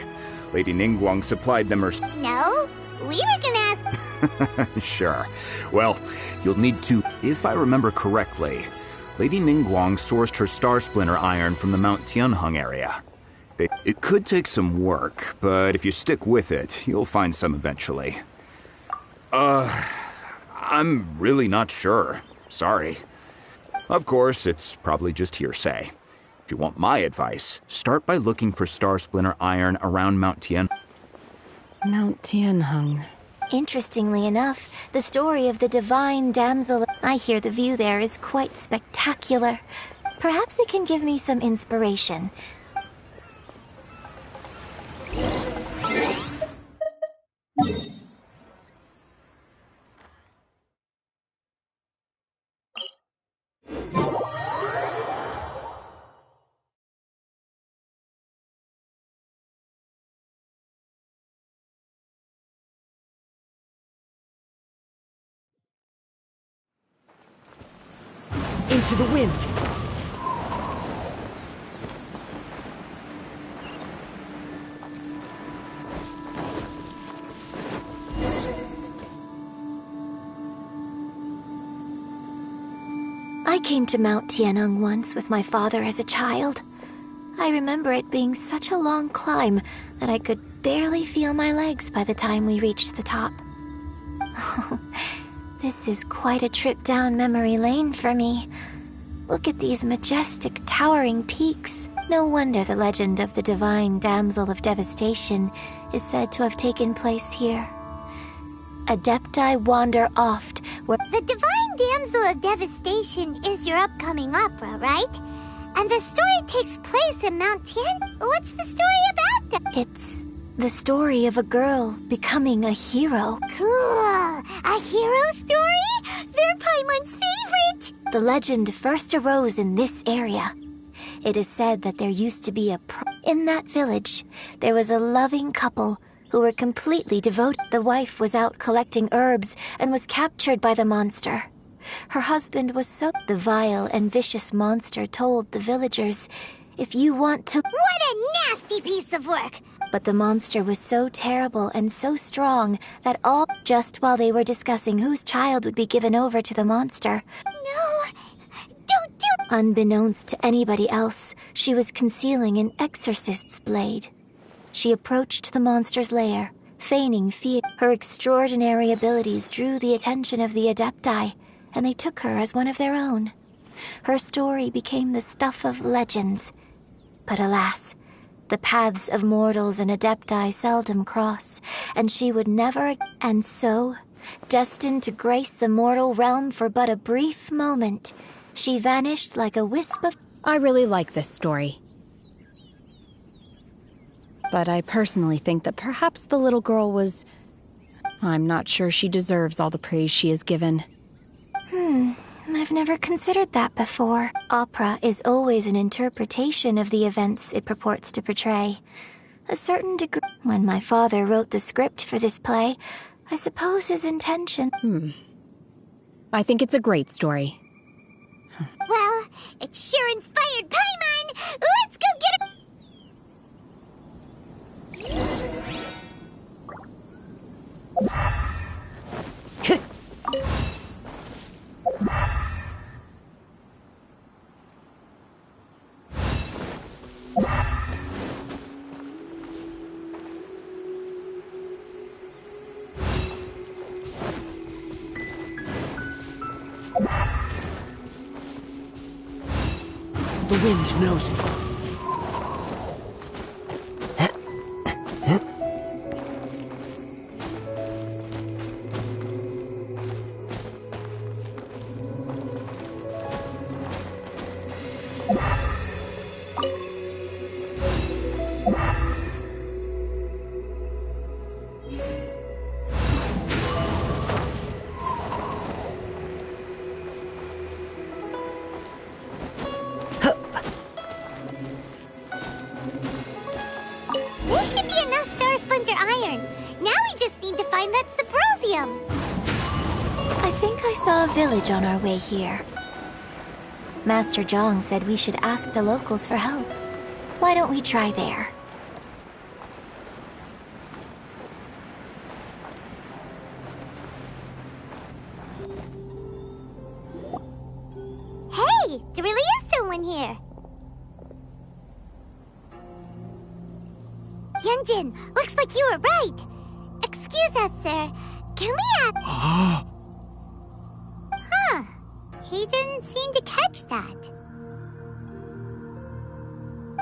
Lady Ningguang supplied them herself. No, we were gonna ask... Sure. Well, you'll need to... If I remember correctly, Lady Ningguang sourced her Star Splinter iron from the Mount Tianheng area. It could take some work, but if you stick with it, you'll find some eventually. I'm really not sure. Sorry. Of course, it's probably just hearsay. If you want my advice, start by looking for Star Splinter iron around Mount Tianheng. Mount Tianheng. Interestingly enough, the story of the divine damsel... I hear the view there is quite spectacular. Perhaps it can give me some inspiration. Into the wind! I came to Mount Tianheng once with my father as a child. I remember it being such a long climb that I could barely feel my legs by the time we reached the top. Oh, this is quite a trip down memory lane for me. Look at these majestic, towering peaks. No wonder the legend of the divine damsel of devastation is said to have taken place here. Adepti wander oft where... The Divine Damsel of Devastation is your upcoming opera, right? And the story takes place in Mount Tian? What's the story about that? It's the story of a girl becoming a hero. Cool! A hero story? They're Paimon's favorite! The legend first arose in this area. It is said that there used to be in that village, there was a loving couple who were completely devoted. The wife was out collecting herbs and was captured by the monster. Her husband was so... The vile and vicious monster told the villagers, if you want to... What a nasty piece of work! But the monster was so terrible and so strong that all... Just while they were discussing whose child would be given over to the monster... No! Don't do... Unbeknownst to anybody else, she was concealing an exorcist's blade. She approached the monster's lair, feigning fear. Her extraordinary abilities drew the attention of the Adepti, and they took her as one of their own. Her story became the stuff of legends. But alas, the paths of mortals and Adepti seldom cross, and she would never... And so, destined to grace the mortal realm for but a brief moment, she vanished like a wisp of... I really like this story. But I personally think that perhaps the little girl was... I'm not sure she deserves all the praise she is given. I've never considered that before. Opera is always an interpretation of the events it purports to portray. A certain degree. When my father wrote the script for this play, I suppose his intention... I think it's a great story. Well, it sure inspired Paimon! Let's go get him! The wind knows me. Village on our way here. Master Zhang said we should ask the locals for help. Why don't we try there? Hey, there really is someone here. Yunjin, looks like you were right. Excuse us, sir. Can we ask... He didn't seem to catch that.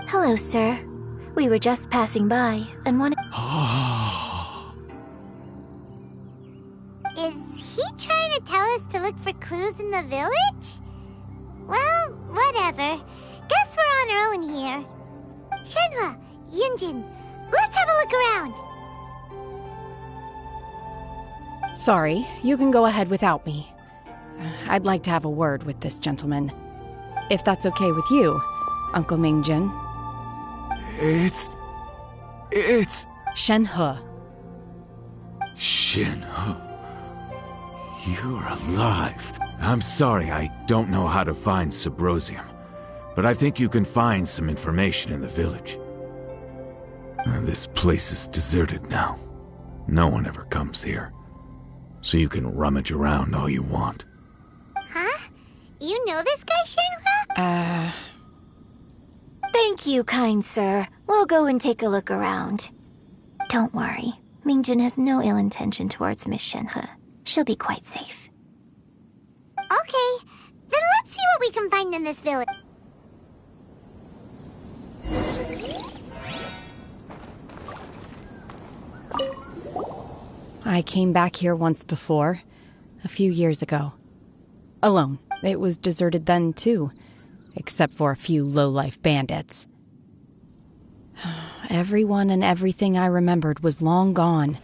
Hello, sir. We were just passing by and wanted... Is he trying to tell us to look for clues in the village? Well, whatever. Guess we're on our own here. Shenhua, Yunjin, let's have a look around. Sorry, you can go ahead without me. I'd like to have a word with this gentleman. If that's okay with you, Uncle Mingjin. It's... Shenhe. Shenhe. You're alive. I'm sorry, I don't know how to find Subrosium, but I think you can find some information in the village. This place is deserted now. No one ever comes here, so you can rummage around all you want. Huh? You know this guy, Shenhua? Thank you, kind sir. We'll go and take a look around. Don't worry. Mingjin has no ill intention towards Miss Shenhe. She'll be quite safe. Okay, then let's see what we can find in this village. I came back here once before, a few years ago. Alone. It was deserted then, too, except for a few low-life bandits. Everyone and everything I remembered was long gone.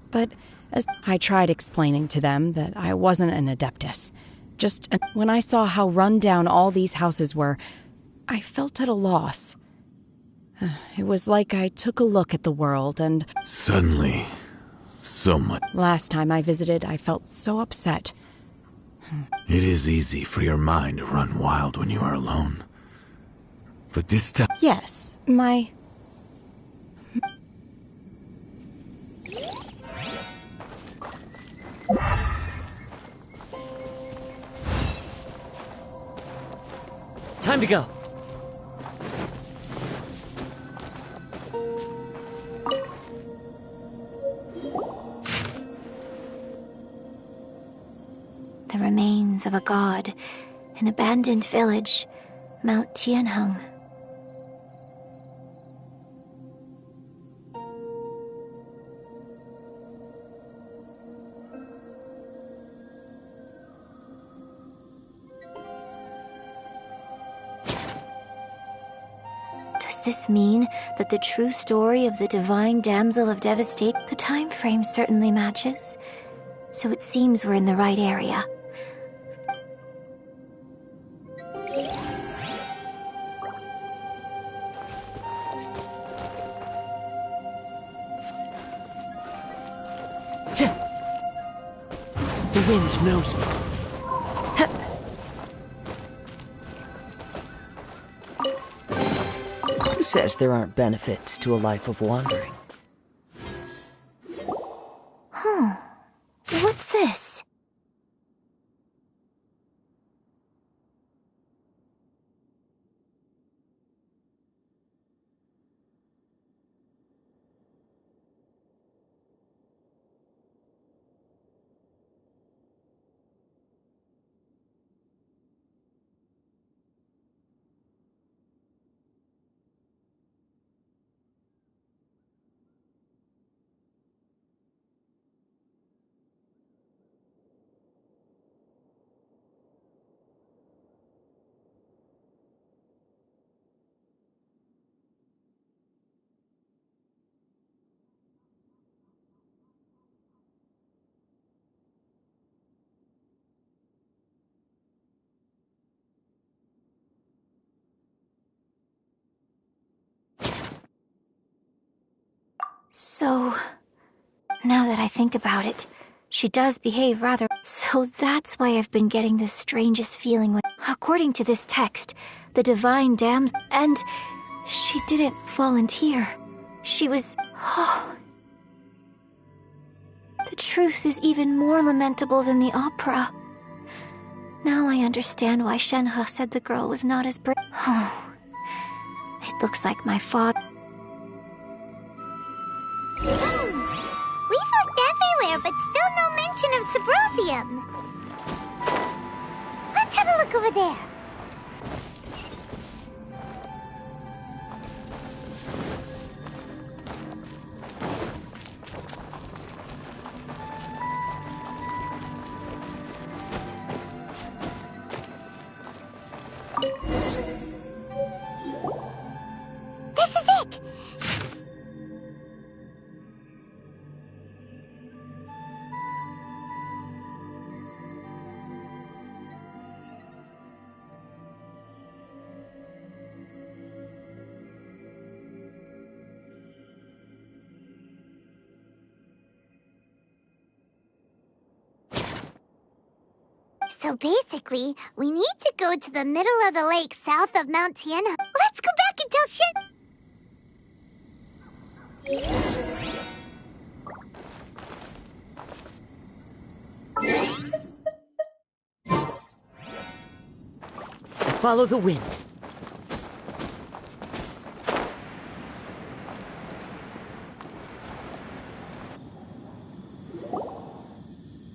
But as I tried explaining to them that I wasn't an Adeptus, when I saw how run down all these houses were, I felt at a loss. It was like I took a look at the world and... Suddenly, so much... Last time I visited, I felt so upset. It is easy for your mind to run wild when you are alone. But this time... Yes, my... Time to go. The remains of a god, an abandoned village, Mount Tianheng. Does this mean that the true story of the divine damsel of devastation? The time frame certainly matches, so it seems we're in the right area. The wind knows me. Who says there aren't benefits to a life of wandering? Huh. What's this? So, now that I think about it, she does behave rather... So that's why I've been getting this strangest feeling when... According to this text, the divine damsel... And she didn't volunteer. She was... Oh. The truth is even more lamentable than the opera. Now I understand why Shenhe said the girl was not as brave. Oh. It looks like my father... We've looked everywhere, but still no mention of Subrosium. Let's have a look over there. This is it! So basically, we need to go to the middle of the lake south of Mount Tiana. Let's go back and tell Follow the wind.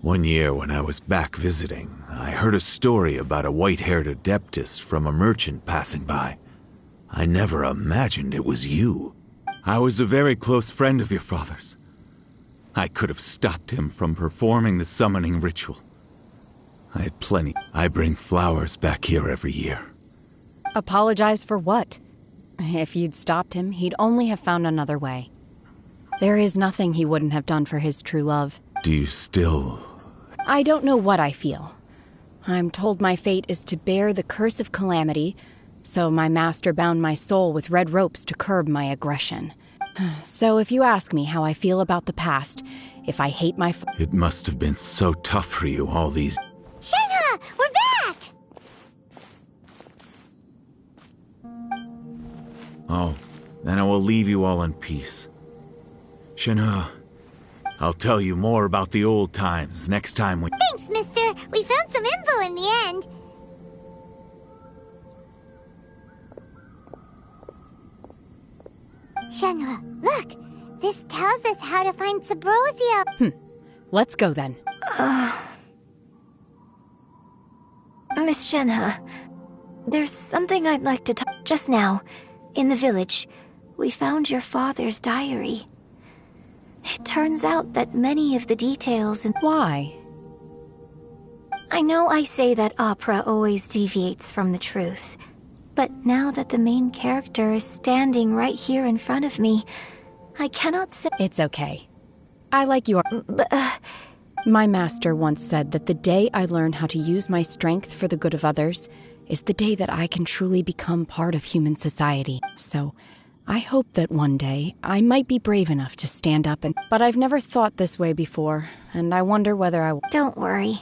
One year when I was back visiting, I heard a story about a white-haired adeptess from a merchant passing by. I never imagined it was you. I was a very close friend of your father's. I could have stopped him from performing the summoning ritual. I had plenty. I bring flowers back here every year. Apologize for what? If you'd stopped him, he'd only have found another way. There is nothing he wouldn't have done for his true love. Do you still... I don't know what I feel. I'm told my fate is to bear the curse of calamity, so my master bound my soul with red ropes to curb my aggression. So if you ask me how I feel about the past, if I hate my... It must have been so tough for you all these... Shenhe! We're back! Oh, then I will leave you all in peace. Shenhe, I'll tell you more about the old times next time we... Thanks, mister. We found some info in the end. Shenhe, look! This tells us how to find Subrosium. Let's go then. Miss Shenhe, there's something I'd like to talk... Just now, in the village, we found your father's diary. It turns out that many of the details in... Why? I know I say that opera always deviates from the truth, But now that the main character is standing right here in front of me, I cannot say— It's okay. I like your— My master once said that the day I learn how to use my strength for the good of others is the day that I can truly become part of human society. So, I hope that one day I might be brave enough to stand up and— But I've never thought this way before, and I wonder whether I will— Don't worry.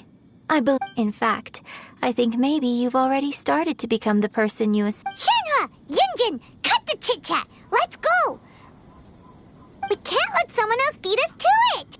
In fact, I think maybe you've already started to become the person you Shenhe! Yunjin! Cut the chit-chat! Let's go! We can't let someone else beat us to it!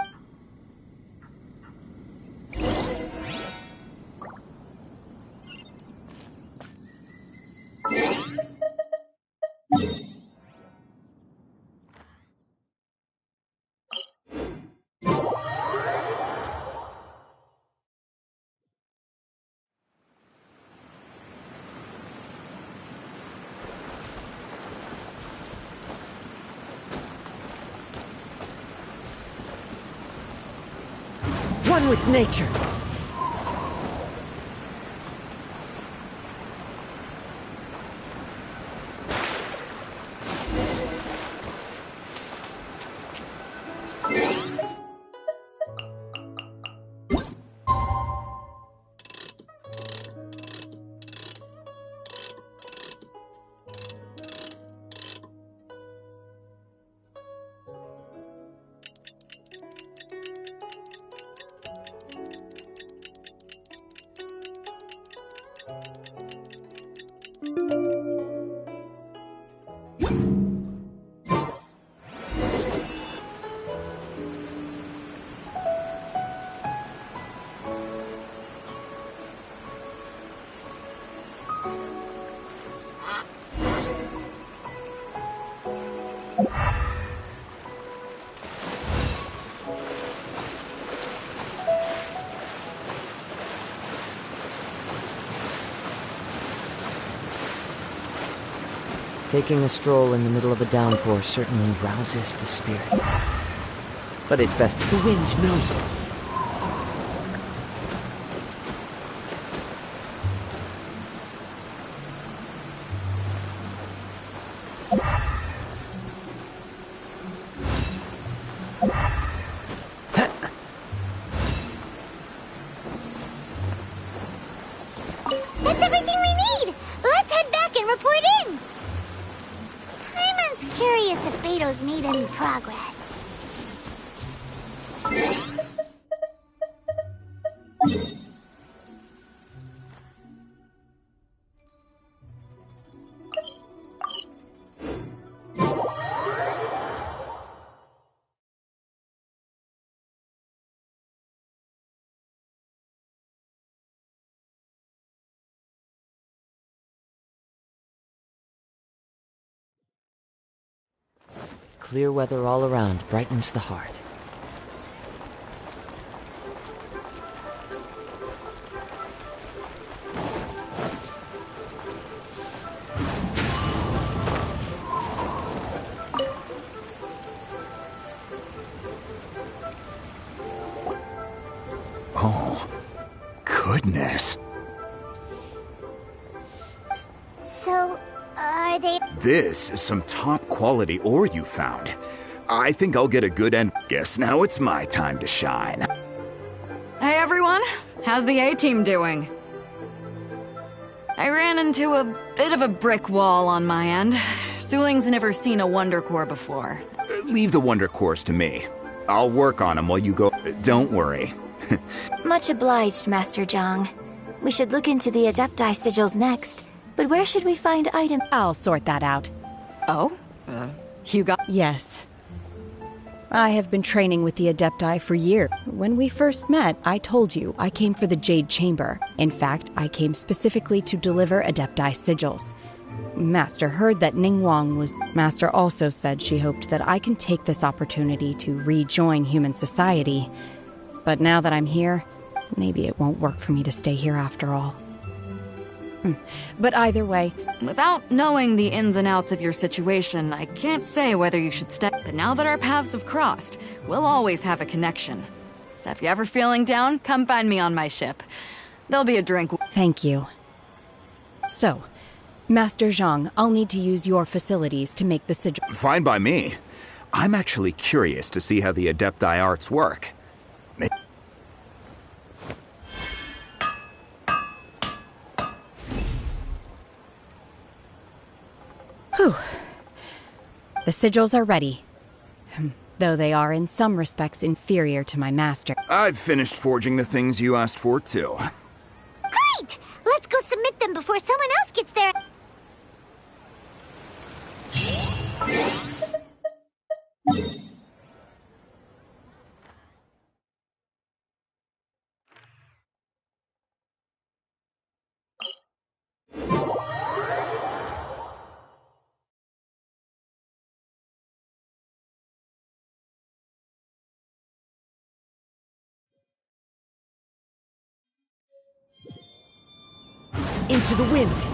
One with nature. Taking a stroll in the middle of a downpour certainly rouses the spirit. But it's best— The wind knows it. That's everything we need! Let's head back and report in! Paimon's curious if Beto's made any progress. Clear weather all around brightens the heart. Oh, goodness. So, are they— This is some top quality ore you found. I think I'll get a good end. Guess now it's my time to shine. Hey everyone, how's the A-team doing? I ran into a bit of a brick wall on my end. Suling's never seen a Wonder Core before. Leave the Wonder Cores to me. I'll work on them while you go. Don't worry. Much obliged, Master Zhang. We should look into the Adepti sigils next. But where should we find items? I'll sort that out. Oh? You got— Yes. I have been training with the Adepti for years. When we first met, I told you I came for the Jade Chamber. In fact, I came specifically to deliver Adepti sigils. Master heard that Ningguang was— Master also said she hoped that I can take this opportunity to rejoin human society. But now that I'm here, maybe it won't work for me to stay here after all. But either way— Without knowing the ins and outs of your situation, I can't say whether you should step. But now that our paths have crossed, we'll always have a connection. So if you're ever feeling down, come find me on my ship. There'll be a drink. Thank you. So, Master Zhang, I'll need to use your facilities to make the sigil. Fine by me. I'm actually curious to see how the Adepti arts work. Whew. The sigils are ready. Though they are in some respects inferior to my master. I've finished forging the things you asked for, too. Great! Let's go submit them before someone else gets there. Into the wind!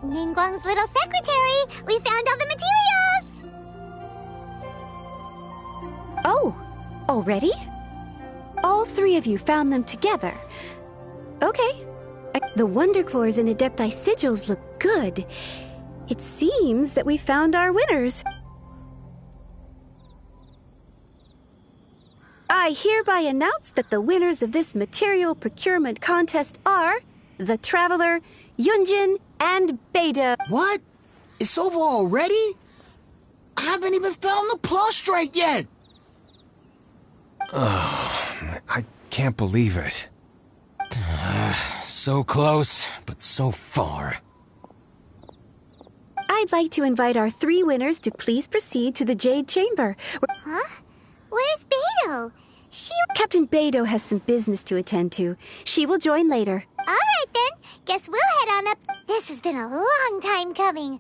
Ningguang's little secretary! We found all the materials! Oh, already? All three of you found them together. Okay. The Wonder Cores and Adepti sigils look good. It seems that we found our winners. I hereby announce that the winners of this material procurement contest are the Traveler, Yunjin, and Beidou. What? It's over already? I haven't even found the Plustrite yet! I can't believe it. So close, but so far. I'd like to invite our three winners to please proceed to the Jade Chamber. Huh? Where's Beidou? Captain Beidou has some business to attend to. She will join later. All right then. Guess we'll head on up. This has been a long time coming.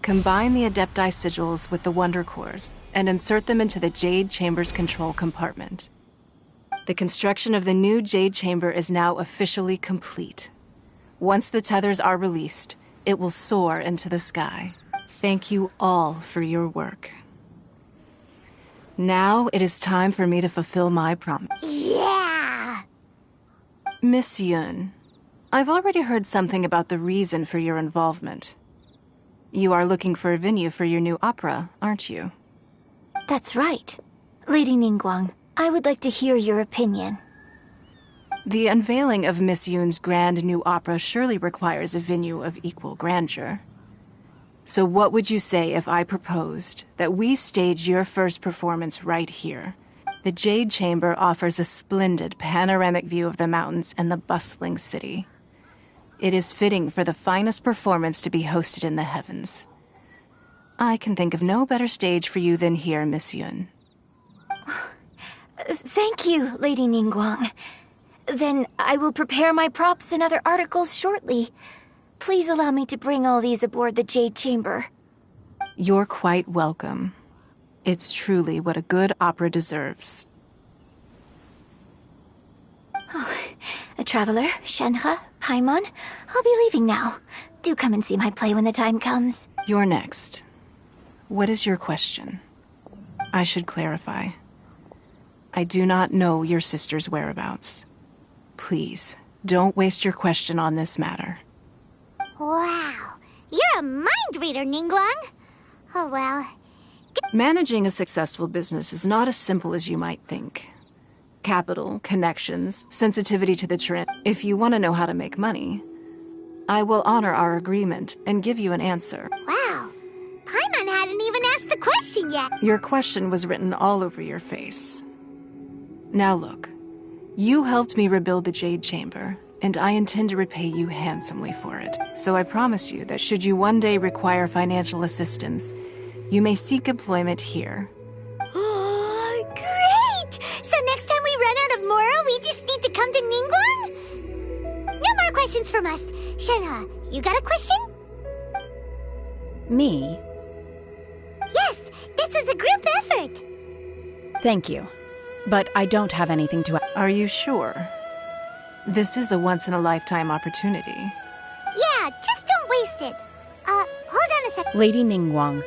Combine the Adepti sigils with the Wonder Cores and insert them into the Jade Chamber's control compartment. The construction of the new Jade Chamber is now officially complete. Once the tethers are released, it will soar into the sky. Thank you all for your work. Now it is time for me to fulfill my promise. Yeah! Miss Yun, I've already heard something about the reason for your involvement. You are looking for a venue for your new opera, aren't you? That's right. Lady Ningguang, I would like to hear your opinion. The unveiling of Miss Yun's grand new opera surely requires a venue of equal grandeur. So what would you say if I proposed that we stage your first performance right here? The Jade Chamber offers a splendid panoramic view of the mountains and the bustling city. It is fitting for the finest performance to be hosted in the heavens. I can think of no better stage for you than here, Miss Yun. Thank you, Lady Ningguang. Then I will prepare my props and other articles shortly. Please allow me to bring all these aboard the Jade Chamber. You're quite welcome. It's truly what a good opera deserves. A traveler, Shenhe, Paimon, I'll be leaving now. Do come and see my play when the time comes. You're next. What is your question? I should clarify. I do not know your sister's whereabouts. Please, don't waste your question on this matter. Wow, you're a mind reader, Ningguang. Oh well. Managing a successful business is not as simple as you might think. Capital, connections, sensitivity to the trend. If you want to know how to make money, I will honor our agreement and give you an answer. Wow. Paimon hadn't even asked the question yet. Your question was written all over your face. Now look, you helped me rebuild the Jade Chamber, and I intend to repay you handsomely for it. So I promise you that should you one day require financial assistance, you may seek employment here. Oh, great! So next time we run out of Mora, we just need to come to Ningguang? No more questions from us. Shenhe, you got a question? Me? Yes, this is a group effort. Thank you. But I don't have anything to... Are you sure? This is a once-in-a-lifetime opportunity. Yeah, just don't waste it. Hold on a sec. Lady Ningguang,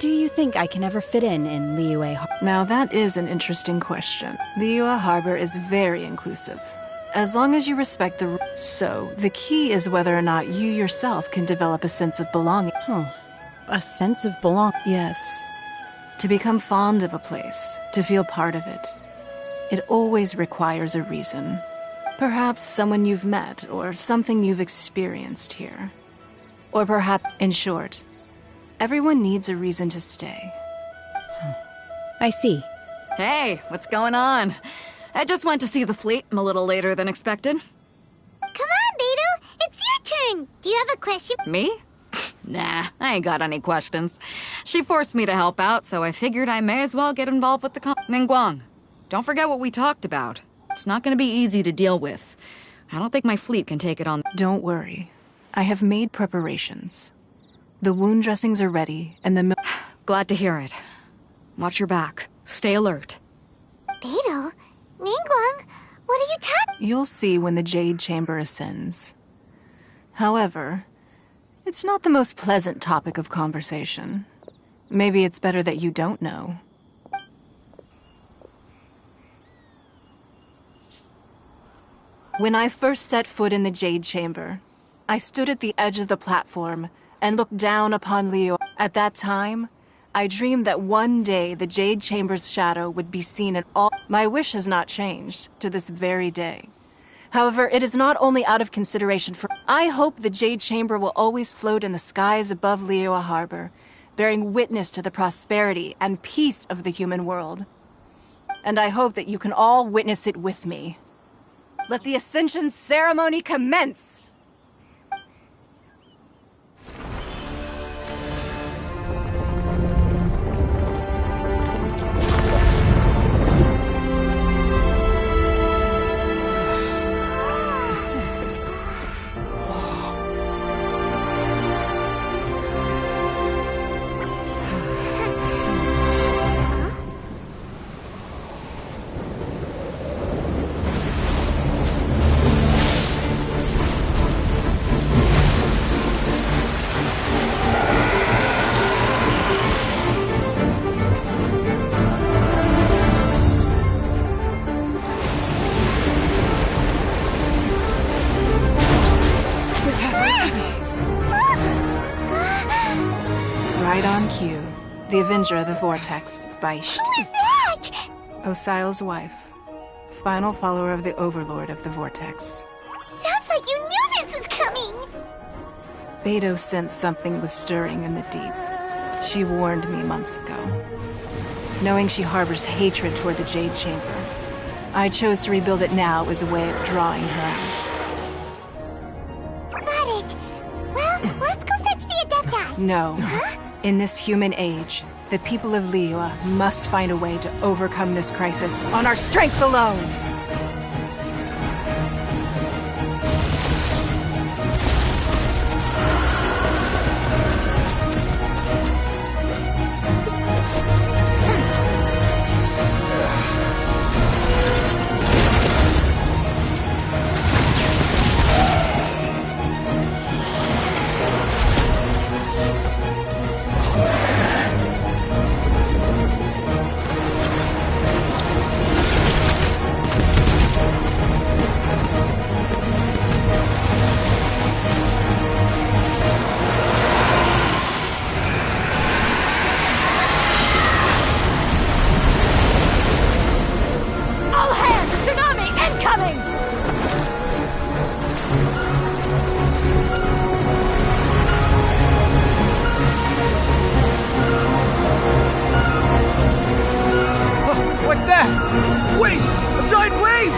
do you think I can ever fit in Liyue Harbor? Now that is an interesting question. Liyue Harbor is very inclusive. As long as you respect the rules. So, the key is whether or not you yourself can develop a sense of belonging. Oh, a sense of belonging? Yes. To become fond of a place, to feel part of it. It always requires a reason. Perhaps someone you've met, or something you've experienced here. Or perhaps, in short, everyone needs a reason to stay. I see. Hey, what's going on? I just went to see the fleet. I'm a little later than expected. Come on, Beidou! It's your turn! Do you have a question? Me? Nah, I ain't got any questions. She forced me to help out, so I figured I may as well get involved with the Ningguang, don't forget what we talked about. It's not gonna be easy to deal with. I don't think my fleet can take it on. Don't worry. I have made preparations. The wound dressings are ready, and the Glad to hear it. Watch your back. Stay alert. Beidou? Ningguang? What are you talking? You'll see when the Jade Chamber ascends. However, it's not the most pleasant topic of conversation. Maybe it's better that you don't know. When I first set foot in the Jade Chamber, I stood at the edge of the platform and looked down upon Liyue. At that time, I dreamed that one day the Jade Chamber's shadow would be seen in all. My wish has not changed to this very day. However, it is not only out of consideration for. I hope the Jade Chamber will always float in the skies above Liyue Harbor, bearing witness to the prosperity and peace of the human world. And I hope that you can all witness it with me. Let the Ascension ceremony commence! Right on cue. The Avenger of the Vortex, Beisht. Who is that? Osial's wife. Final follower of the Overlord of the Vortex. Sounds like you knew this was coming! Beidou sensed something was stirring in the deep. She warned me months ago. Knowing she harbors hatred toward the Jade Chamber, I chose to rebuild it now as a way of drawing her out. Got it. Well, let's go fetch the Adepti. No. Huh? In this human age, the people of Liyue must find a way to overcome this crisis on our strength alone! that? Wait! A giant wave!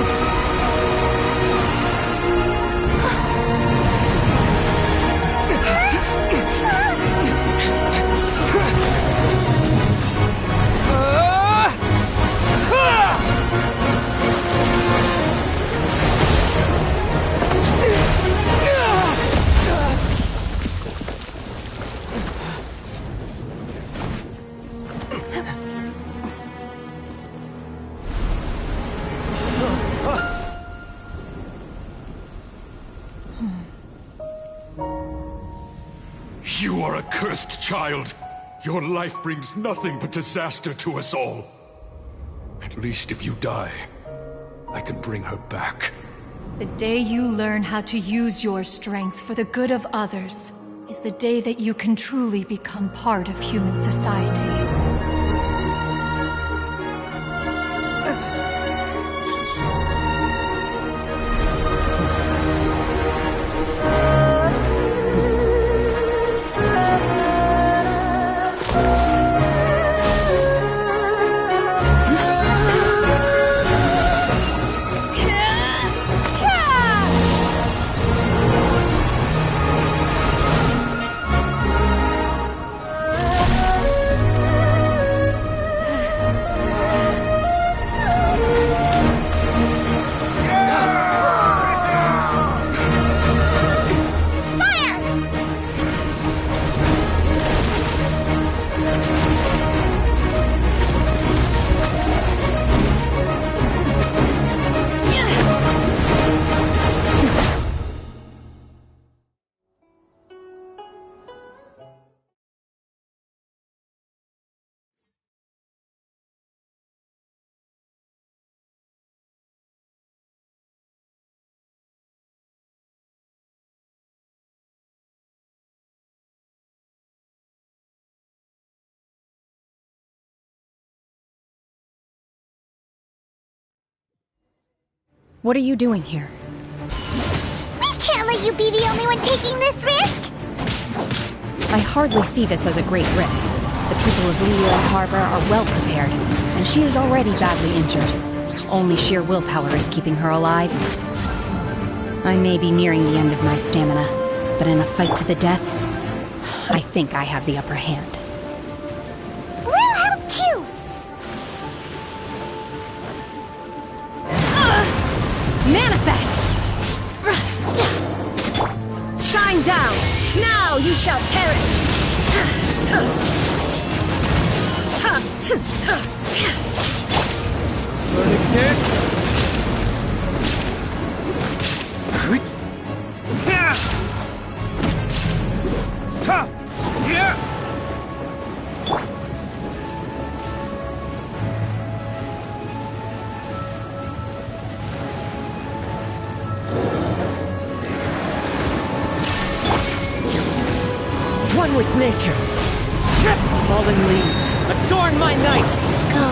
You are a cursed child. Your life brings nothing but disaster to us all. At least if you die, I can bring her back. The day you learn how to use your strength for the good of others is the day that you can truly become part of human society. What are you doing here? We can't let you be the only one taking this risk! I hardly see this as a great risk. The people of Liyue Harbor are well prepared, and she is already badly injured. Only sheer willpower is keeping her alive. I may be nearing the end of my stamina, but in a fight to the death, I think I have the upper hand. We'll help too! Manifest! Shine down! Now you shall perish! Burning tears? One with nature. Fallen leaves, adorn my night. Go.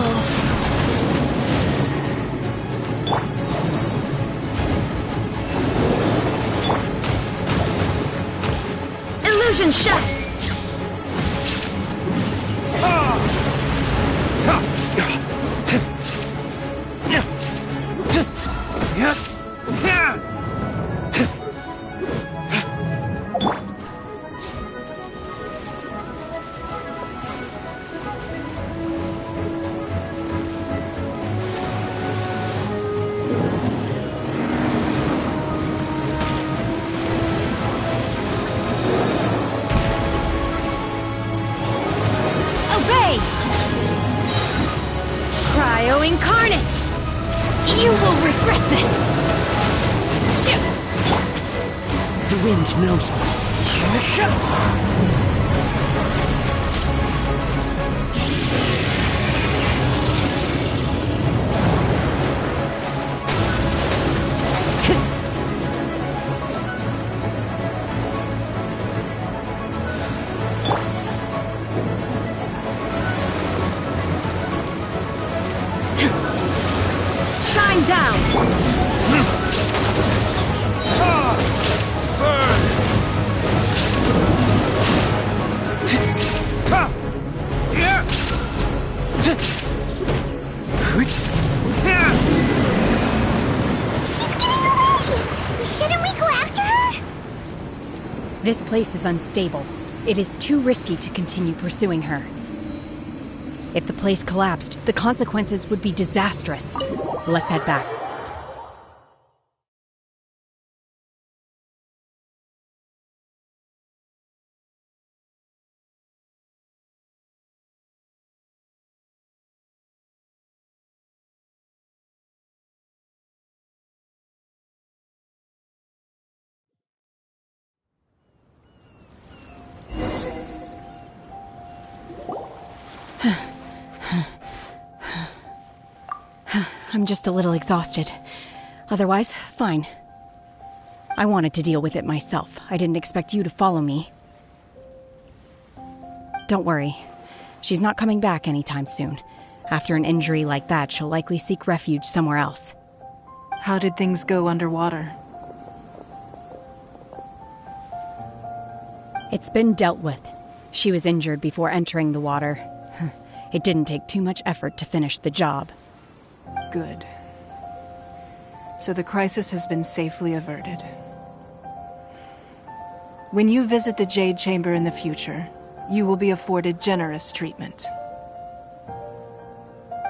Illusion shut! Cryo-incarnate! You will regret this! The wind knows me. Shine down! This place is unstable. It is too risky to continue pursuing her. If the place collapsed, the consequences would be disastrous. Let's head back. I'm just a little exhausted. Otherwise, fine. I wanted to deal with it myself. I didn't expect you to follow me. Don't worry. She's not coming back anytime soon. After an injury like that, she'll likely seek refuge somewhere else. How did things go underwater? It's been dealt with. She was injured before entering the water. It didn't take too much effort to finish the job. Good. So the crisis has been safely averted. When you visit the Jade Chamber in the future, you will be afforded generous treatment.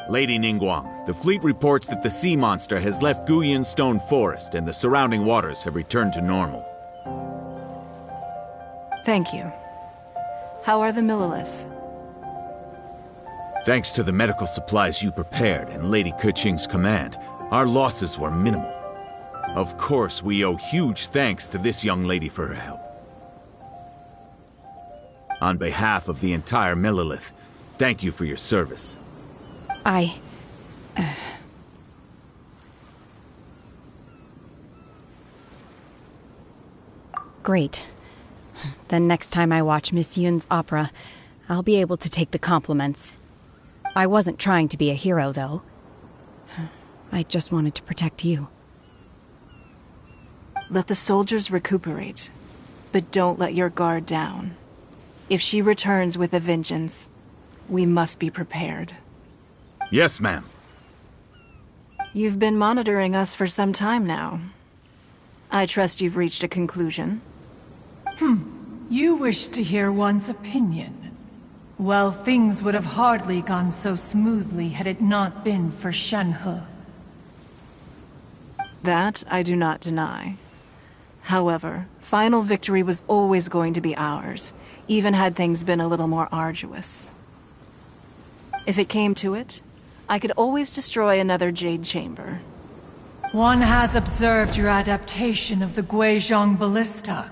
Lady Ningguang, the fleet reports that the sea monster has left Guyan Stone Forest and the surrounding waters have returned to normal. Thank you. How are the Millilith? Thanks to the medical supplies you prepared and Lady Keqing's command, our losses were minimal. Of course, we owe huge thanks to this young lady for her help. On behalf of the entire Millilith, thank you for your service. Great. Then next time I watch Mission's opera, I'll be able to take the compliments. I wasn't trying to be a hero, though. I just wanted to protect you. Let the soldiers recuperate, but don't let your guard down. If she returns with a vengeance, we must be prepared. Yes, ma'am. You've been monitoring us for some time now. I trust you've reached a conclusion. You wish to hear one's opinion. Well, things would have hardly gone so smoothly had it not been for Shenhe. That I do not deny. However, final victory was always going to be ours, even had things been a little more arduous. If it came to it, I could always destroy another Jade Chamber. One has observed your adaptation of the Guizhong Ballista,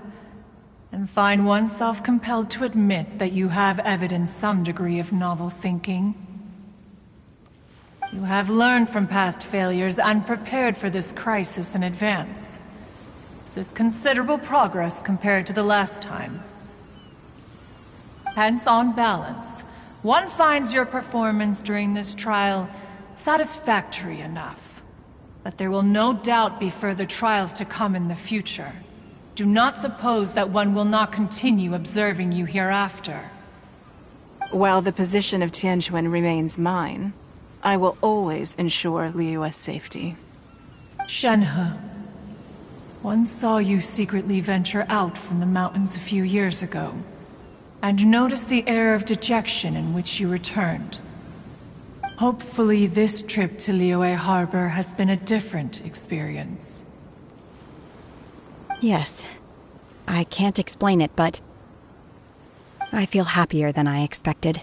and find oneself compelled to admit that you have evidenced some degree of novel thinking. You have learned from past failures and prepared for this crisis in advance. This is considerable progress compared to the last time. Hence, on balance, one finds your performance during this trial satisfactory enough. But there will no doubt be further trials to come in the future. Do not suppose that one will not continue observing you hereafter. While the position of Tianquan remains mine, I will always ensure Liyue's safety. Shenhe, one saw you secretly venture out from the mountains a few years ago, and noticed the air of dejection in which you returned. Hopefully this trip to Liyue Harbor has been a different experience. Yes. I can't explain it, but I feel happier than I expected.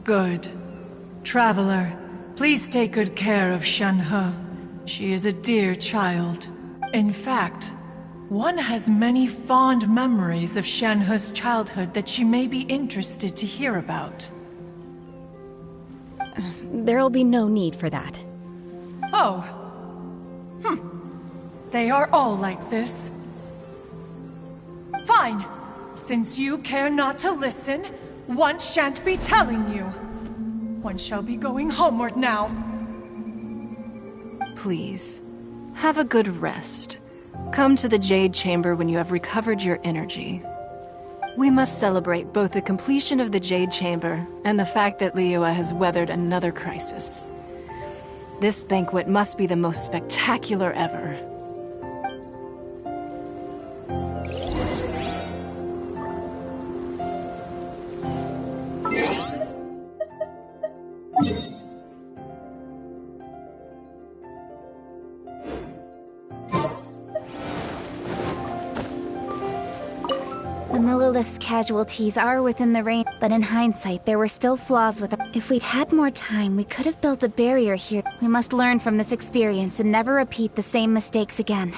Good. Traveler, please take good care of Shenhe. She is a dear child. In fact, one has many fond memories of Shenhe's childhood that she may be interested to hear about. There'll be no need for that. Oh. They are all like this. Fine. Since you care not to listen, one shan't be telling you. One shall be going homeward now. Please, have a good rest. Come to the Jade Chamber when you have recovered your energy. We must celebrate both the completion of the Jade Chamber and the fact that Liyue has weathered another crisis. This banquet must be the most spectacular ever. Lilith's casualties are within the range, but in hindsight, there were still flaws with it. If we'd had more time, we could have built a barrier here. We must learn from this experience and never repeat the same mistakes again.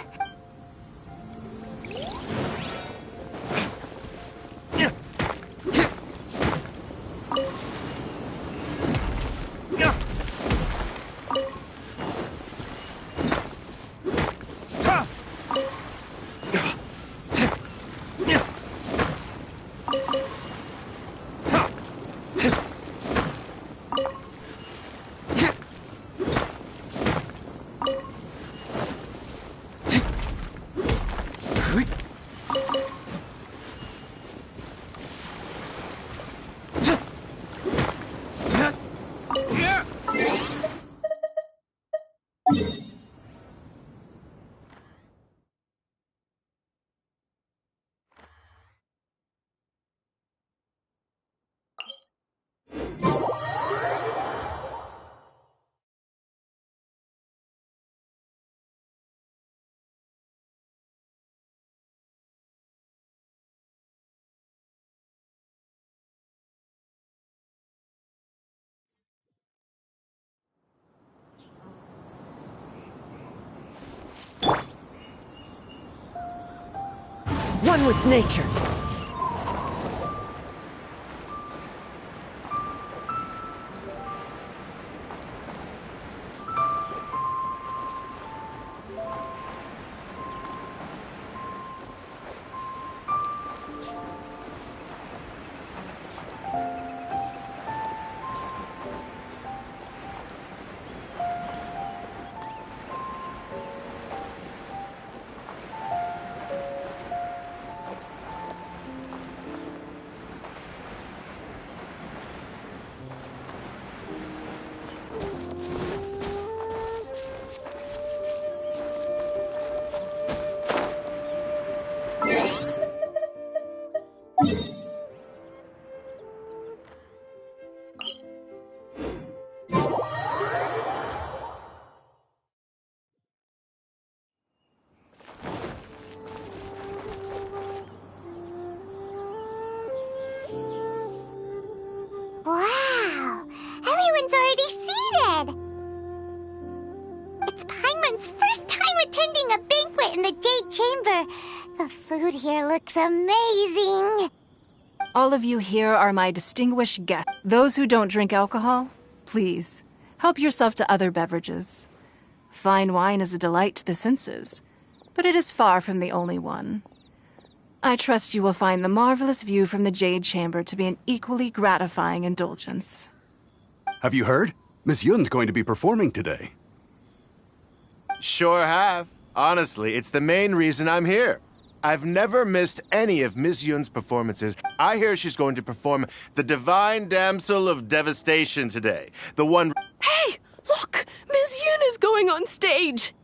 One with nature. Wow! Everyone's already seated! It's Paimon's first time attending a banquet in the Jade Chamber. The food here looks amazing. All of you here are my distinguished guests. Those who don't drink alcohol, please, help yourself to other beverages. Fine wine is a delight to the senses, but it is far from the only one. I trust you will find the marvelous view from the Jade Chamber to be an equally gratifying indulgence. Have you heard? Mission's going to be performing today. Sure have. Honestly, it's the main reason I'm here. I've never missed any of Miss Yun's performances. I hear she's going to perform the Divine Damsel of Devastation today. The one... Hey! Look! Miss Yun is going on stage!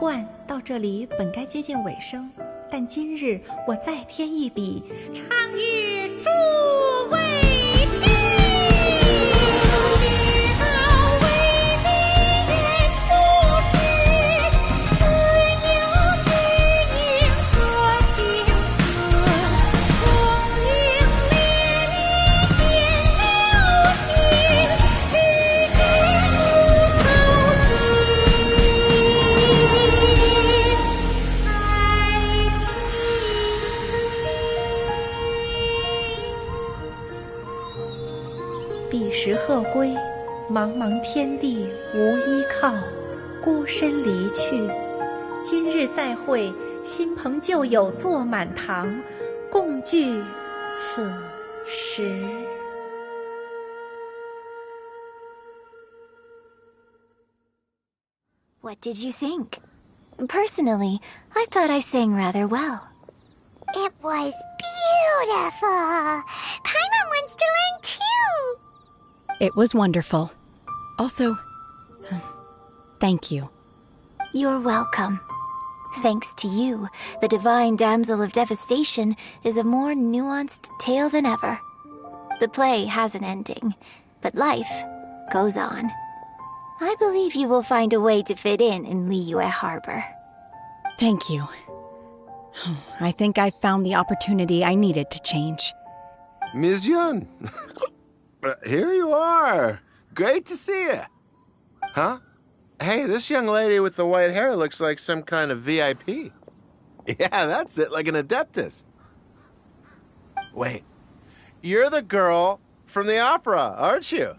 惯到这里本该接近尾声，但今日我再添一笔，唱与诸位彼时鹤归，茫茫天地无依靠，孤身离去。今日再会，新朋旧友坐满堂，共聚此时。What did you think? Personally, I thought I sang rather well. It was beautiful. Paimon wants to learn too. It was wonderful. Also, thank you. You're welcome. Thanks to you, the Divine Damsel of Devastation is a more nuanced tale than ever. The play has an ending, but life goes on. I believe you will find a way to fit in Liyue Harbor. Thank you. I think I've found the opportunity I needed to change. Misión! Here you are. Great to see you. Huh? Hey, this young lady with the white hair looks like some kind of VIP. Yeah, that's it, like an Adeptus. Wait, you're the girl from the opera, aren't you?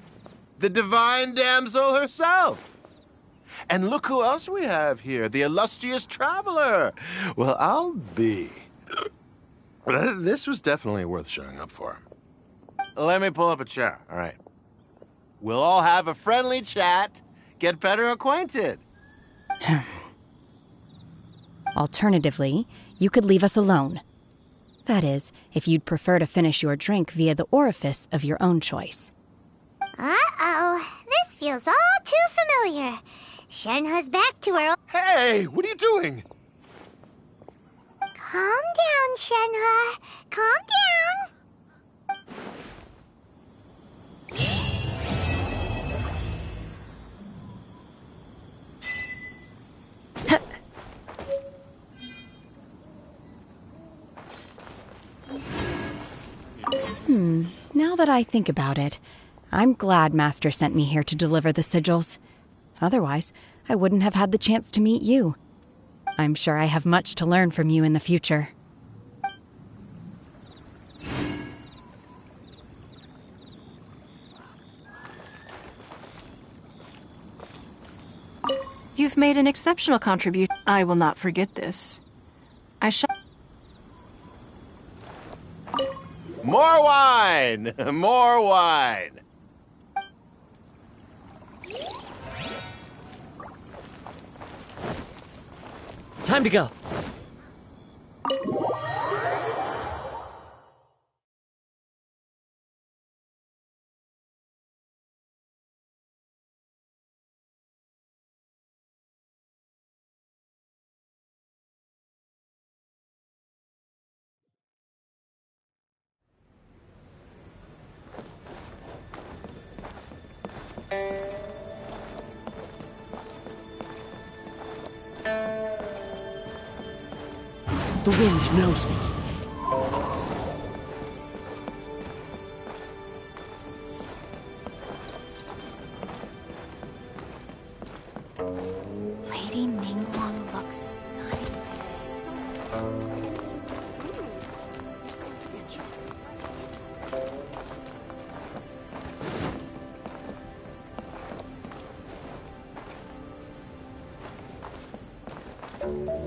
The Divine Damsel herself. And look who else we have here, the illustrious traveler. Well, I'll be. This was definitely worth showing up for. Let me pull up a chair, all right. We'll all have a friendly chat, get better acquainted. Alternatively, you could leave us alone. That is, if you'd prefer to finish your drink via the orifice of your own choice. Uh-oh, this feels all too familiar. Shenhe's back to her. Hey, what are you doing? Calm down, Shenhe. Calm down. Now that I think about it, I'm glad Master sent me here to deliver the sigils. Otherwise, I wouldn't have had the chance to meet you. I'm sure I have much to learn from you in the future. You've made an exceptional contribution. I will not forget this. I shall... More wine! More wine! Time to go. The wind knows me. Lady Ningguang looks stunning today.